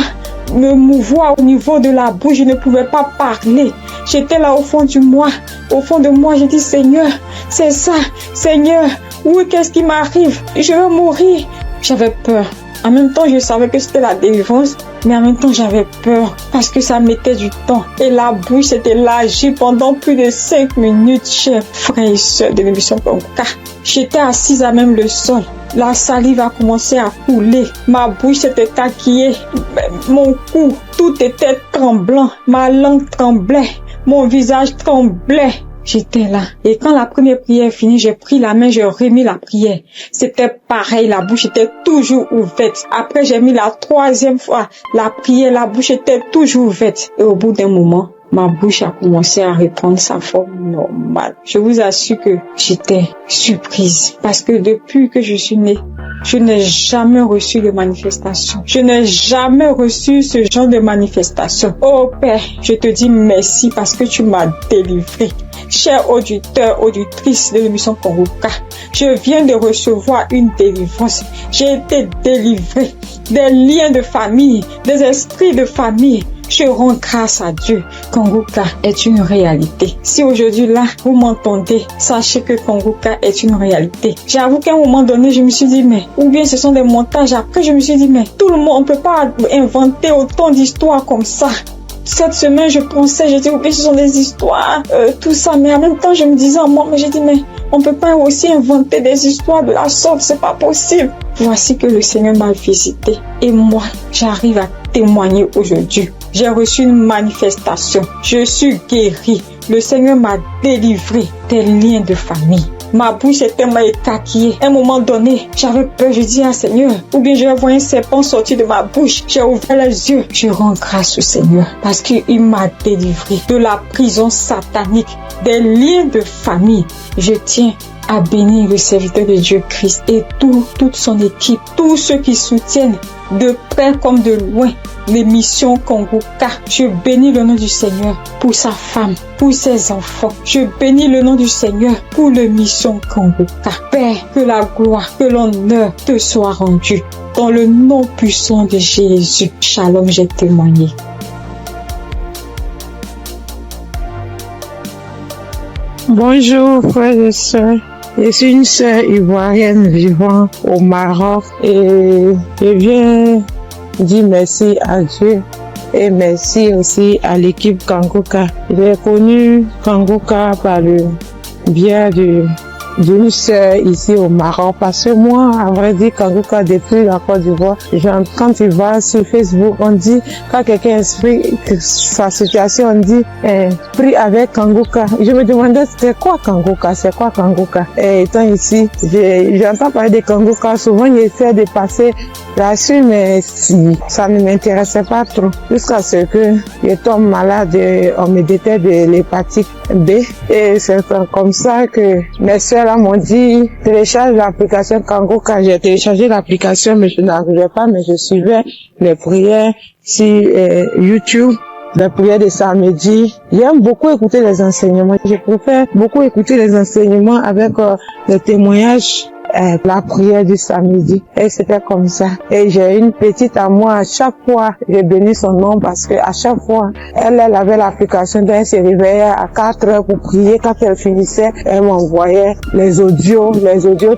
me mouvoir au niveau de la bouche. Je ne pouvais pas parler. J'étais là au fond de moi. Au fond de moi, j'ai dit, Seigneur, c'est ça. Seigneur, oui, qu'est-ce qui m'arrive? Je vais mourir. J'avais peur. En même temps, je savais que c'était la délivrance, mais en même temps, j'avais peur parce que ça mettait du temps. Et la bouche s'était élargie pendant plus de 5 minutes, chers frères et sœurs de l'émission Kanguka. J'étais assise à même le sol. La salive a commencé à couler. Ma bouche s'était taquillée. Mon cou, tout était tremblant. Ma langue tremblait. Mon visage tremblait. J'étais là. Et quand la première prière est finie, j'ai pris la main, j'ai remis la prière. C'était pareil, la bouche était toujours ouverte. Après, j'ai mis la 3e fois la prière, la bouche était toujours ouverte. Et au bout d'un moment, ma bouche a commencé à reprendre sa forme normale. Je vous assure que j'étais surprise. Parce que depuis que je suis née, je n'ai jamais reçu de manifestation. Je n'ai jamais reçu ce genre de manifestation. Oh Père, je te dis merci parce que tu m'as délivré. Chers auditeurs, auditrices de l'émission Kanguka, je viens de recevoir une délivrance. J'ai été délivrée des liens de famille, des esprits de famille. Je rends grâce à Dieu. Kanguka est une réalité. Si aujourd'hui là, vous m'entendez, sachez que Kanguka est une réalité. J'avoue qu'à un moment donné, je me suis dit, mais, ou bien ce sont des montages. Après, je me suis dit, mais tout le monde, on peut pas inventer autant d'histoires comme ça. Cette semaine, je pensais, j'ai dit, oui, ce sont des histoires, tout ça. Mais en même temps, je me disais en moi, mais j'ai dit, mais on peut pas aussi inventer des histoires de la sorte, c'est pas possible. Voici que le Seigneur m'a visité. Et moi, j'arrive à témoigner aujourd'hui. J'ai reçu une manifestation. Je suis guérie. Le Seigneur m'a délivré des liens de famille. Ma bouche était tellement écaquillée. À un moment donné, j'avais peur. Je dis à Seigneur, ou bien je vais voir un serpent sortir de ma bouche. J'ai ouvert les yeux. Je rends grâce au Seigneur parce qu'il m'a délivré de la prison satanique, des liens de famille. Je tiens à bénir le serviteur de Dieu Christ et toute son équipe, tous ceux qui soutiennent de près comme de loin l'émission Congoka. Je bénis le nom du Seigneur pour sa femme, pour ses enfants. Je bénis le nom du Seigneur pour l'émission Congoka. Père, que la gloire, que l'honneur te soit rendu. Dans le nom puissant de Jésus. Shalom, j'ai témoigné.
Bonjour frères et sœurs, je suis une sœur ivoirienne vivant au Maroc et je viens dire merci à Dieu et merci aussi à l'équipe Kangoka. J'ai connu Kangoka par le biais d'une sœur ici au Maroc parce que moi, à vrai dire, Kangoka depuis la Côte d'Ivoire, quand tu vas sur Facebook, on dit, quand quelqu'un explique sa situation, on dit, prie avec Kangoka. Je me demandais, c'est quoi Kangoka? Et étant ici, j'entends parler de Kangoka, souvent j'essaie de passer là-dessus, mais ça ne m'intéressait pas trop. Jusqu'à ce que je tombe malade, on me détecte de l'hépatite B. Et c'est comme ça que mes soeurs là m'ont dit, télécharge l'application Kangoka. J'ai téléchargé l'application, mais je n'arrivais pas, mais je suivais les prières sur YouTube. Les prières de samedi. J'aime beaucoup écouter les enseignements. Je préfère beaucoup écouter les enseignements avec les témoignages, la prière du samedi. Et c'était comme ça. Et j'ai une petite à moi, à chaque fois, j'ai béni son nom parce que à chaque fois, elle avait l'application, donc elle se réveillait à 4 heures pour prier. Quand elle finissait, elle m'envoyait les audios,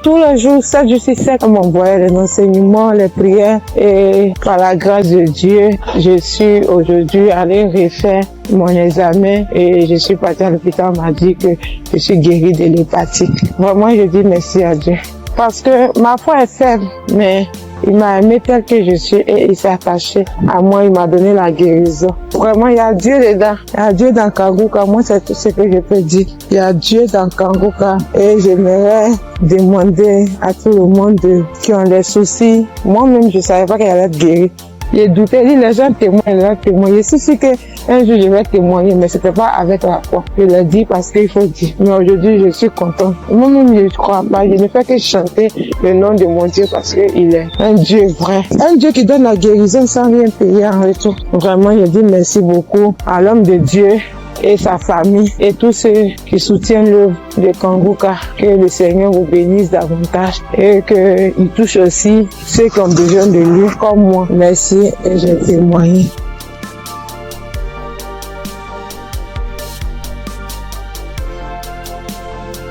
tous les jours, 7 jours sur 7, elle m'envoyait les enseignements, les prières. Et par la grâce de Dieu, je suis aujourd'hui allée refaire mon examen et je suis partie à l'hôpital, on m'a dit que je suis guérie de l'hépatite. Vraiment, je dis merci à Dieu. Parce que ma foi est faible, mais il m'a aimé tel que je suis et il s'est attaché à moi, il m'a donné la guérison. Vraiment, il y a Dieu dedans. Il y a Dieu dans Kangoka. Moi, c'est tout ce que je peux dire. Il y a Dieu dans Kangoka. Et j'aimerais demander à tout le monde qui ont des soucis. Moi-même, je ne savais pas qu'elle allait être guérie. J'ai douté, les gens témoignent. Je suis qu'un jour je vais témoigner, mais c'était pas avec la foi. Je l'ai dit parce qu'il faut dire. Mais aujourd'hui, je suis contente. Moi-même, je ne crois pas. Je ne fais que chanter le nom de mon Dieu parce qu'il est un Dieu vrai. Un Dieu qui donne la guérison sans rien payer en retour. Vraiment, je dis merci beaucoup à l'homme de Dieu et sa famille et tous ceux qui soutiennent l'œuvre de Kangoka. Que le Seigneur vous bénisse davantage et qu'il touche aussi ceux qui ont besoin de lui comme moi. Merci et j'ai témoigné.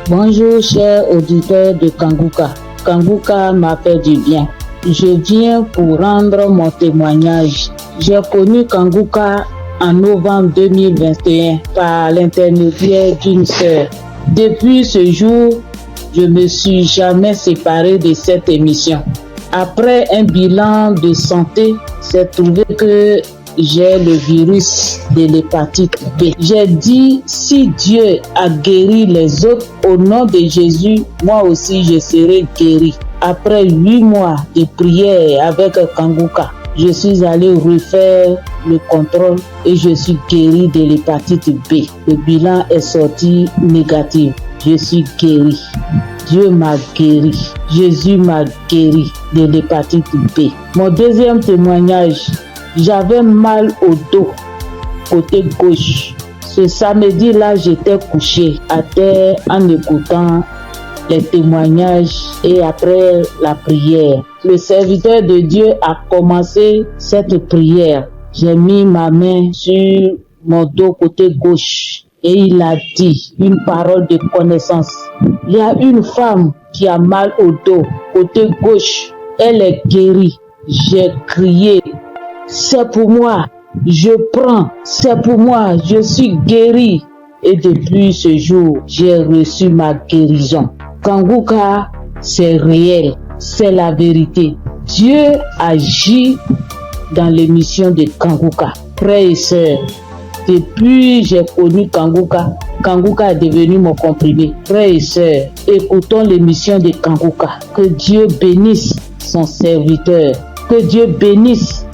Bonjour chers auditeurs de Kangoka. Kangoka m'a fait du bien. Je viens pour rendre mon témoignage. J'ai connu Kangoka en novembre 2021 par l'intermédiaire d'une sœur. Depuis ce jour, je ne me suis jamais séparée de cette émission. Après un bilan de santé, c'est trouvé que j'ai le virus de l'hépatite B. J'ai dit, si Dieu a guéri les autres, au nom de Jésus, moi aussi je serai guéri. Après 8 mois de prière avec Kangoka, je suis allée refaire le contrôle et je suis guérie de l'hépatite B. Le bilan est sorti négatif. Je suis guérie. Dieu m'a guéri. Jésus m'a guéri de l'hépatite B. Mon deuxième témoignage, j'avais mal au dos, côté gauche. Ce samedi-là, j'étais couchée à terre en écoutant les témoignages et après la prière. Le serviteur de Dieu a commencé cette prière. J'ai mis ma main sur mon dos côté gauche et il a dit une parole de connaissance. Il y a une femme qui a mal au dos côté gauche. Elle est guérie. J'ai crié. C'est pour moi. Je prends. C'est pour moi. Je suis guérie. Et depuis ce jour, j'ai reçu ma guérison. Kangoka, c'est réel, c'est la vérité. Dieu agit dans l'émission de Kangoka. Frères et sœurs, depuis j'ai connu Kangoka, Kangoka est devenu mon comprimé. Frères et sœurs, écoutons l'émission de Kangoka. Que Dieu bénisse son serviteur. Que Dieu bénisse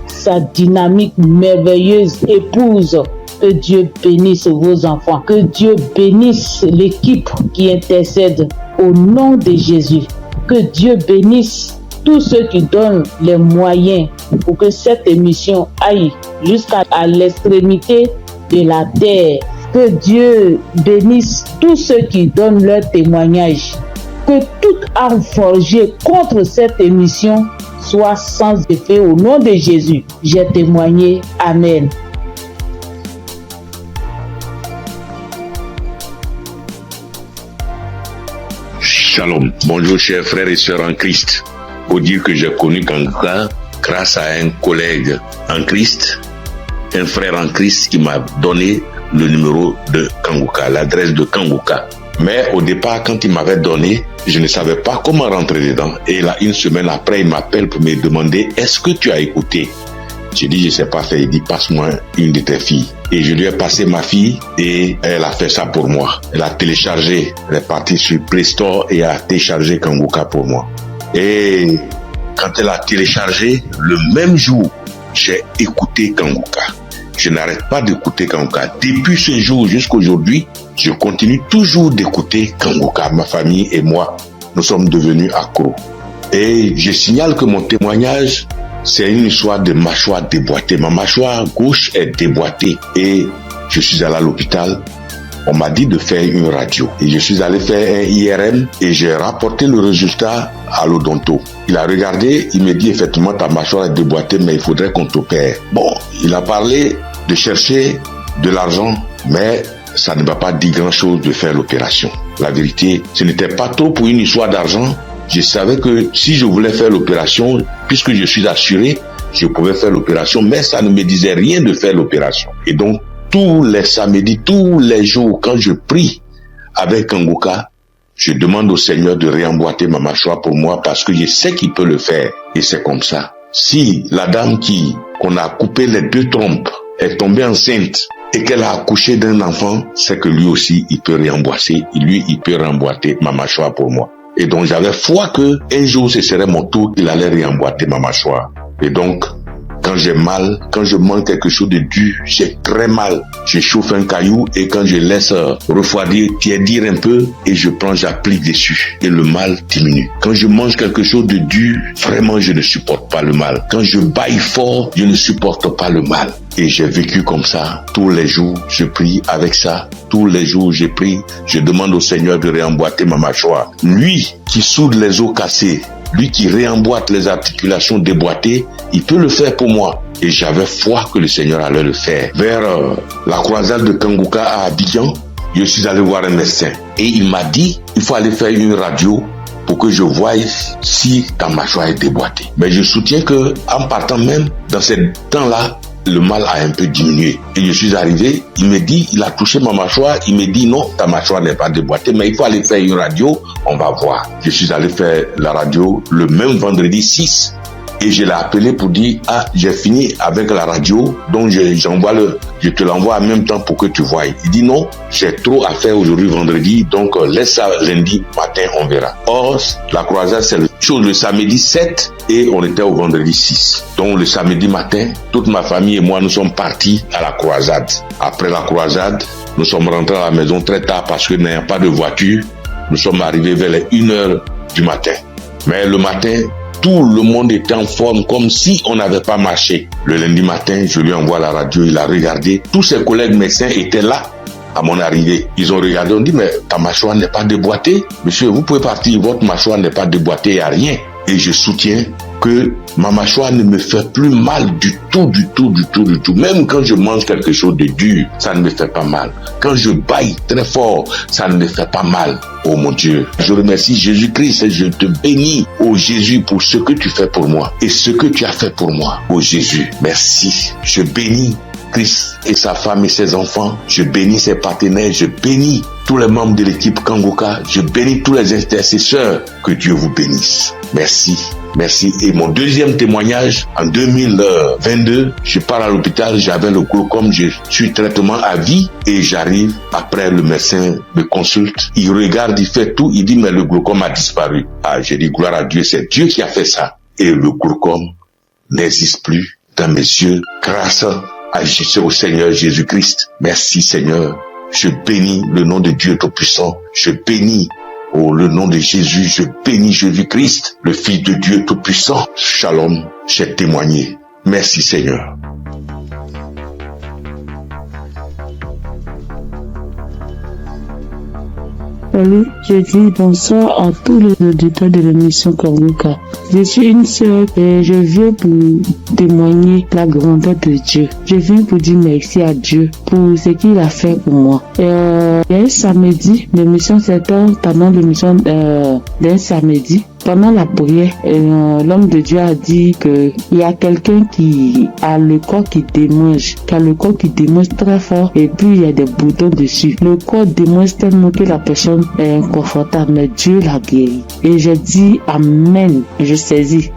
sa dynamique merveilleuse épouse. Que Dieu bénisse vos enfants. Que Dieu bénisse l'équipe qui intercède au nom de Jésus. Que Dieu bénisse tous ceux qui donnent les moyens pour que cette émission aille jusqu'à l'extrémité de la terre. Que Dieu bénisse tous ceux qui donnent leur témoignage. Que toute arme forgée contre cette émission soit sans effet au nom de Jésus. J'ai témoigné. Amen.
Shalom. Bonjour chers frères et sœurs en Christ. Faut dire que j'ai connu Kanguka grâce à un collègue en Christ, un frère en Christ qui m'a donné le numéro de Kanguka, l'adresse de Kanguka. Mais au départ, quand il m'avait donné, je ne savais pas comment rentrer dedans. Et là, une semaine après, il m'appelle pour me demander « Est-ce que tu as écouté ?» J'ai dit « Je ne sais pas faire ». Il dit « Passe-moi une de tes filles ». Et je lui ai passé ma fille et elle a fait ça pour moi. Elle a téléchargé, elle est partie sur Play Store et a téléchargé Kanguka pour moi. Et quand elle a téléchargé, le même jour, j'ai écouté Kanguka. Je n'arrête pas d'écouter Kanguka. Depuis ce jour jusqu'à aujourd'hui, je continue toujours d'écouter Kanguka. Ma famille et moi, nous sommes devenus accros. Et je signale que mon témoignage, c'est une histoire de mâchoire déboîtée. Ma mâchoire gauche est déboîtée et je suis allé à l'hôpital. On m'a dit de faire une radio. Et je suis allé faire un IRM et j'ai rapporté le résultat à l'odonto. Il a regardé, il me dit effectivement ta mâchoire est déboîtée mais il faudrait qu'on t'opère. Bon, il a parlé de chercher de l'argent mais ça ne m'a pas dit grand chose de faire l'opération. La vérité, ce n'était pas trop pour une histoire d'argent. Je savais que si je voulais faire l'opération, puisque je suis assuré, je pouvais faire l'opération, mais ça ne me disait rien de faire l'opération. Et donc, tous les samedis, tous les jours, quand je prie avec Kanguka, je demande au Seigneur de réemboîter ma mâchoire pour moi parce que je sais qu'il peut le faire. Et c'est comme ça. Si la dame qu'on a coupé les 2 trompes est tombée enceinte et qu'elle a accouché d'un enfant, c'est que lui aussi, il peut réemboîter. Il peut réemboîter ma mâchoire pour moi. Et donc, j'avais foi que un jour, ce serait mon tour, il allait réemboîter ma mâchoire. Et donc, quand j'ai mal, quand je mange quelque chose de dur, j'ai très mal. Je chauffe un caillou et quand je laisse refroidir, tiédir un peu et j'applique dessus et le mal diminue. Quand je mange quelque chose de dur, vraiment je ne supporte pas le mal. Quand je bâille fort, je ne supporte pas le mal. Et j'ai vécu comme ça. Tous les jours, je prie avec ça. Tous les jours, je prie. Je demande au Seigneur de réemboîter ma mâchoire. Lui qui soude les os cassés, lui qui réemboîte les articulations déboîtées, il peut le faire pour moi. Et j'avais foi que le Seigneur allait le faire. Vers la croisade de Kanguka à Abidjan, je suis allé voir un médecin. Et il m'a dit, il faut aller faire une radio pour que je voie si ta mâchoire est déboîtée. Mais je soutiens que en partant même dans ce temps-là, le mal a un peu diminué. Et je suis arrivé, il me dit, il a touché ma mâchoire, il me dit non, ta mâchoire n'est pas déboîtée, mais il faut aller faire une radio, on va voir. Je suis allé faire la radio le même vendredi 6. Et je l'ai appelé pour dire, j'ai fini avec la radio, donc je te l'envoie en même temps pour que tu voies. Il dit non, j'ai trop à faire aujourd'hui vendredi, donc laisse ça lundi matin, on verra. Or, la croisade, c'est le samedi 7 et on était au vendredi 6. Donc le samedi matin, toute ma famille et moi, nous sommes partis à la croisade. Après la croisade, nous sommes rentrés à la maison très tard parce que n'ayant pas de voiture, nous sommes arrivés vers les 1h du matin. Mais le matin, tout le monde était en forme comme si on n'avait pas marché. Le lundi matin, je lui envoie la radio, il a regardé. Tous ses collègues médecins étaient là à mon arrivée. Ils ont regardé, on dit, mais ta mâchoire n'est pas déboîtée. Monsieur, vous pouvez partir, votre mâchoire n'est pas déboîtée, il n'y a rien. Et je soutiens que ma mâchoire ne me fait plus mal du tout. Même quand je mange quelque chose de dur, ça ne me fait pas mal. Quand je bâille très fort, ça ne me fait pas mal. Oh mon Dieu, je remercie Jésus-Christ et je te bénis, oh Jésus, pour ce que tu fais pour moi et ce que tu as fait pour moi. Oh Jésus, merci. Je bénis Christ et sa femme et ses enfants. Je bénis ses partenaires. Je bénis tous les membres de l'équipe Kanguka. Je bénis tous les intercesseurs. Que Dieu vous bénisse. Merci. Merci. Et mon deuxième témoignage, en 2022, je pars à l'hôpital, j'avais le glaucome, je suis traitement à vie et j'arrive, après le médecin me consulte, il regarde, il fait tout, il dit mais le glaucome a disparu. J'ai dit gloire à Dieu, c'est Dieu qui a fait ça. Et le glaucome n'existe plus dans mes yeux grâce au Seigneur Jésus-Christ. Merci Seigneur. Je bénis le nom de Dieu Tout-Puissant. Je bénis Au le nom de Jésus, je bénis Jésus-Christ, le Fils de Dieu Tout-Puissant. Shalom, j'ai témoigné. Merci Seigneur.
Salut, je dis bonsoir à tous les auditeurs de l'émission Kanguka. Je suis une sœur et je viens pour témoigner la grandeur de Dieu. Je viens pour dire merci à Dieu pour ce qu'il a fait pour moi. Il y a un samedi, l'émission s'étend pendant l'émission d'un samedi. Pendant la prière, l'homme de Dieu a dit que il y a quelqu'un qui a le corps qui démange, très fort et puis il y a des boutons dessus. Le corps démange tellement que la personne est inconfortable, mais Dieu l'a guéri. Et j'ai dit amen. Je saisis.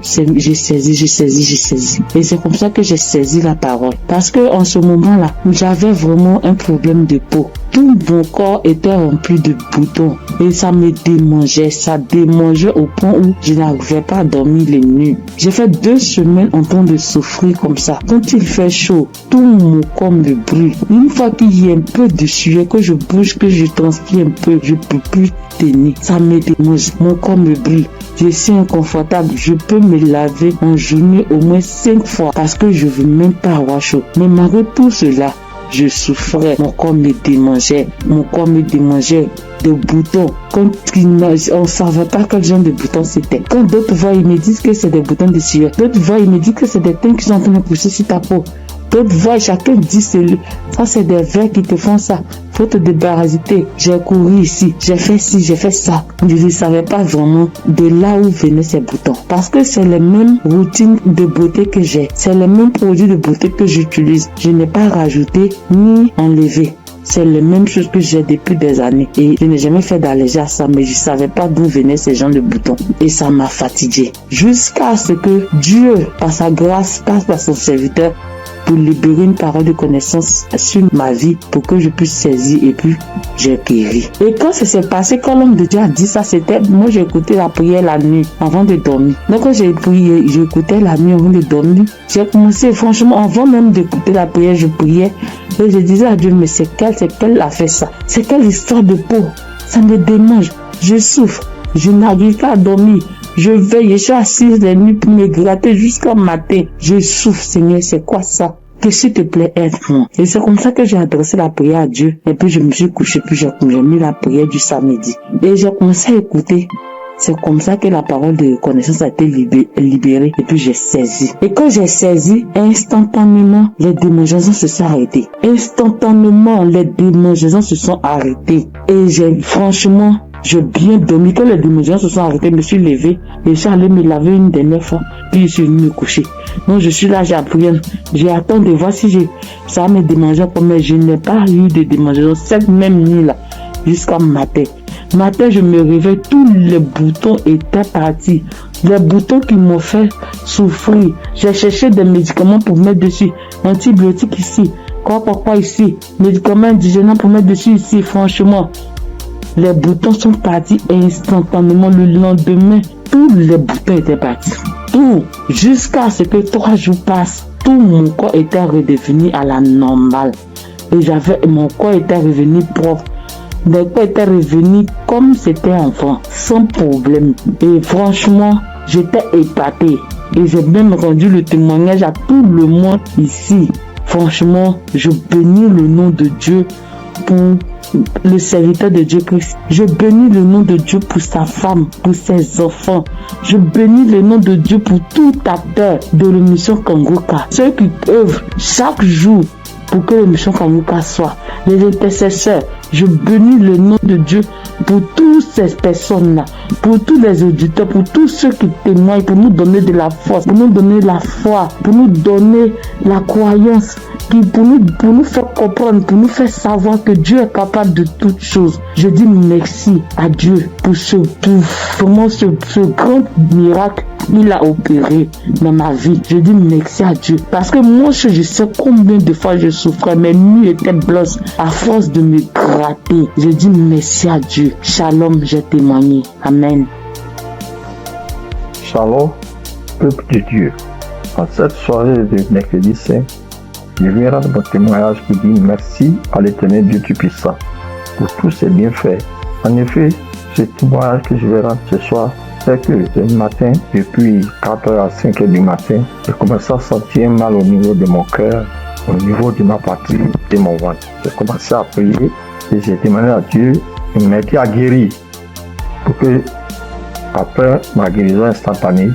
Et c'est comme ça que j'ai saisi la parole. Parce que en ce moment-là, j'avais vraiment un problème de peau. Tout mon corps était rempli de boutons et ça me démangeait. Ça démangeait au point où je n'arrivais pas à dormir les nuits. J'ai fait 2 semaines en train de souffrir comme ça. Quand il fait chaud, tout mon corps me brûle. Une fois qu'il y a un peu de sueur, que je bouge, que je transpire un peu, je peux plus tenir. Ça me démange. Mon corps me brûle. Je suis inconfortable. Je peux me laver en journée au moins 5 fois parce que je veux même pas avoir chaud. Mais malgré tout cela, je souffrais, mon corps me démangeait de boutons. Quand on ne savait pas quel genre de boutons c'était. Quand d'autres voient, ils me disent que c'est des boutons de sueur. D'autres voient, ils me disent que c'est des teintes qui sont en train de pousser sur ta peau. D'autres voient, chacun dit ça c'est des vers qui te font ça. Faut te débarrasser. J'ai couru ici, j'ai fait ci, j'ai fait ça. Je ne savais pas vraiment de là où venaient ces boutons. Parce que c'est les mêmes routines de beauté que j'ai. C'est les mêmes produits de beauté que j'utilise. Je n'ai pas rajouté ni enlevé. C'est la même chose que j'ai depuis des années. Et je n'ai jamais fait d'allergie à ça, mais je ne savais pas d'où venaient ces gens de boutons. Et ça m'a fatigué. Jusqu'à ce que Dieu, par sa grâce, passe par son serviteur pour libérer une parole de connaissance sur ma vie pour que je puisse saisir et puis j'ai guéri. Et quand ça s'est passé, quand l'homme de Dieu a dit ça, c'était, moi j'ai écouté la prière la nuit avant de dormir. Donc quand j'ai prié, j'écoutais la nuit avant de dormir. J'ai commencé, franchement, avant même d'écouter la prière, je priais et je disais à Dieu, mais c'est quelle a fait ça? C'est quelle histoire de peau? Ça me démange, je souffre, je n'arrive pas à dormir. Je veille, je suis assise les nuits pour me gratter jusqu'au matin. Je souffre, Seigneur, c'est quoi ça? Que s'il te plaît, aide-moi. Et c'est comme ça que j'ai adressé la prière à Dieu. Et puis je me suis couché, puis j'ai mis la prière du samedi. Et j'ai commencé à écouter. C'est comme ça que la parole de connaissance a été libérée. Et puis j'ai saisi. Et quand j'ai saisi, instantanément, les démangeaisons se sont arrêtées. Instantanément, les démangeaisons se sont arrêtées. Et j'ai bien dormi. Quand les démangeaisons se sont arrêtées, je me suis levé et je suis allé me laver une dernière fois. Puis je suis venu me coucher. Donc je suis là, j'ai appris. J'ai attendu de voir si ça me démangeait. Mais je n'ai pas eu de démangeaisons cette même nuit-là jusqu'à matin. Matin, je me réveille, tous les boutons étaient partis. Les boutons qui m'ont fait souffrir. J'ai cherché des médicaments pour mettre dessus. Antibiotiques ici. Quoi ici. Médicaments indigènes pour mettre dessus ici. Franchement, les boutons sont partis instantanément. Le lendemain, tous les boutons étaient partis. Tout. Jusqu'à ce que 3 jours passent, tout mon corps était redevenu à la normale. Et mon corps était revenu propre. Mon corps était revenu comme c'était enfant, sans problème. Et franchement, j'étais épatée. Et j'ai même rendu le témoignage à tout le monde ici. Franchement, je bénis le nom de Dieu pour le serviteur de Dieu Christ. Je bénis le nom de Dieu pour sa femme, pour ses enfants. Je bénis le nom de Dieu pour tout acteur de l'émission Kanguka. Ceux qui œuvrent chaque jour pour que l'émission Kanguka soit. Les intercesseurs, je bénis le nom de Dieu pour toutes ces personnes-là, pour tous les auditeurs, pour tous ceux qui témoignent, pour nous donner de la force, pour nous donner la foi, pour nous donner la croyance, pour nous faire comprendre, pour nous faire savoir que Dieu est capable de toutes choses. Je dis merci à Dieu pour ce grand miracle qu'il a opéré dans ma vie. Je dis merci à Dieu. Parce que moi, je sais combien de fois je souffrais. Mes nuits étaient blanches à force de me gratter. Je dis merci à Dieu. Shalom, j'ai témoigné. Amen.
Shalom, peuple de Dieu. En cette soirée de mercredi saint, je viens rendre mon témoignage qui dit merci à l'Éternel Dieu Tout-Puissant pour tous ses bienfaits. En effet, ce témoignage que je vais rendre ce soir, c'est que ce matin, depuis 4h à 5h du matin, j'ai commencé à sentir mal au niveau de mon cœur, au niveau de ma patrie, de mon ventre. J'ai commencé à prier et j'ai demandé à Dieu de m'aider à guérir pour que, après ma guérison instantanée,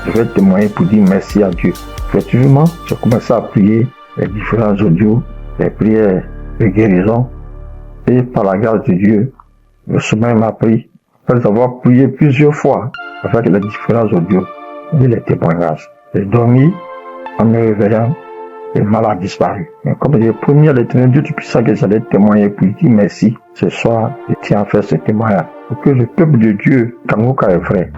je vais témoigner pour dire merci à Dieu. Effectivement, j'ai commencé à prier les différents audios, les prières de guérison, et par la grâce de Dieu, le sommeil m'a pris. Après avoir prié plusieurs fois avec les différents audios et les témoignages, j'ai dormi en me réveillant et le mal a disparu. Et comme j'ai promis à l'Éternel Dieu Tout-Puissant que j'allais témoigner pour dire merci, ce soir, je tiens à faire ce témoignage pour que le peuple de Dieu, Kanguka, est vrai.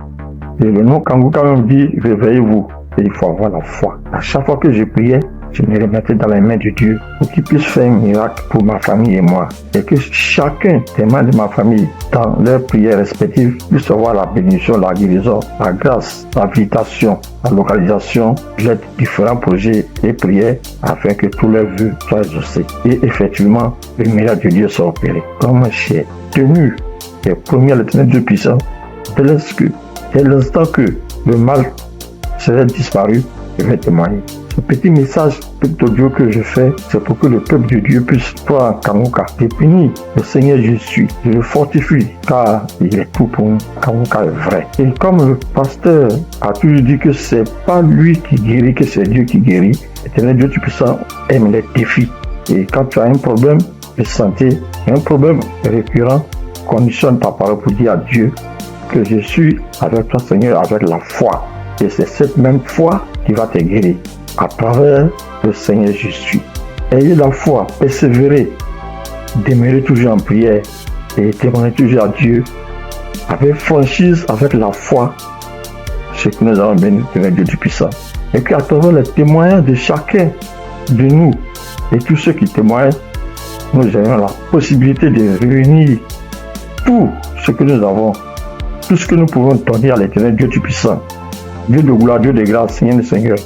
Et le nom Kanguka même dit, réveillez-vous. Et il faut avoir la foi. À chaque fois que je priais, je me remettais dans les mains de Dieu pour qu'il puisse faire un miracle pour ma famille et moi. Et que chacun des membres de ma famille, dans leurs prières respectives, puisse avoir la bénédiction, la guérison, la grâce, l'invitation, la localisation, l'aide, différents projets et prières afin que tous leurs vœux soient exaucés. Et effectivement, le miracle de Dieu soit opéré. Comme j'ai tenu les premiers à l'Éternel Dieu puissant, dès l'instant que le mal serait disparu, je vais témoigner. Ce petit message, petit audio que je fais, c'est pour que le peuple de Dieu puisse croire en Kanguka. Je bénis le Seigneur Jésus, je le fortifie, car il est tout pour nous. Kanguka est vrai. Et comme le pasteur a toujours dit que c'est pas lui qui guérit, que c'est Dieu qui guérit, l'Éternel Dieu Tout-Puissant aime les défis. Et quand tu as un problème de santé, un problème récurrent, conditionne ta parole pour dire à Dieu que je suis avec toi, Seigneur, avec la foi. Et c'est cette même foi qui va te guérir à travers le Seigneur Jésus. Ayez la foi, persévérez, demeurez toujours en prière et témoignez toujours à Dieu avec franchise, avec la foi, ce que nous avons béni de Dieu Tout-Puissant. Et qu'à travers les témoignages de chacun de nous et tous ceux qui témoignent, nous ayons la possibilité de réunir tout ce que nous avons, tout ce que nous pouvons donner à l'Éternel Dieu Tout-Puissant. Dieu de gloire, Dieu de grâce, Seigneur le Seigneur.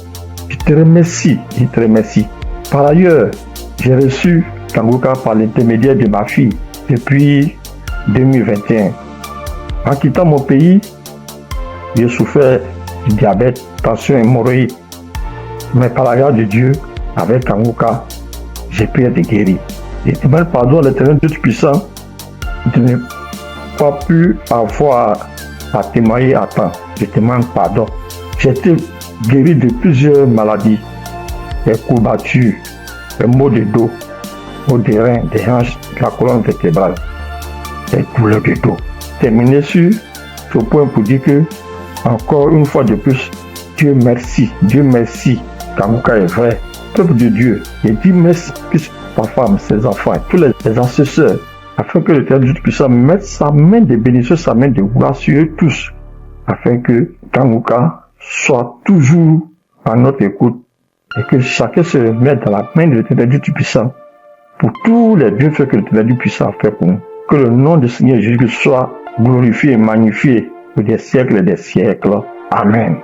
Je te remercie. Par ailleurs, j'ai reçu Kanguka par l'intermédiaire de ma fille depuis 2021. En quittant mon pays, j'ai souffert du diabète, tension hémorroïde. Mais par la grâce de Dieu, avec Kanguka, j'ai pu être guéri. Et je demande pardon à l'Éternel Dieu Tout-Puissant de ne pas pu avoir à témoigner à temps. Je demande pardon. J'ai été guéri de plusieurs maladies, des courbatures, des maux de dos, maux des reins, des hanches, de la colonne vertébrale, des douleurs de dos. Terminé sur ce point pour dire que, encore une fois de plus, Dieu merci, Kanguka est vrai, peuple de Dieu, et dis merci plus sa femme, ses enfants, tous les ancesteurs, afin que l'Éternel Tout-Puissant mette sa main de bénédiction, sa main de gloire sur eux tous, afin que Kanguka soit toujours à notre écoute et que chacun se mette dans la main de l'Éternel Tout-Puissant pour tous les bienfaits que l'Éternel Tout-Puissant a fait pour nous. Que le nom du Seigneur Jésus soit glorifié et magnifié pour des siècles et des siècles. Amen.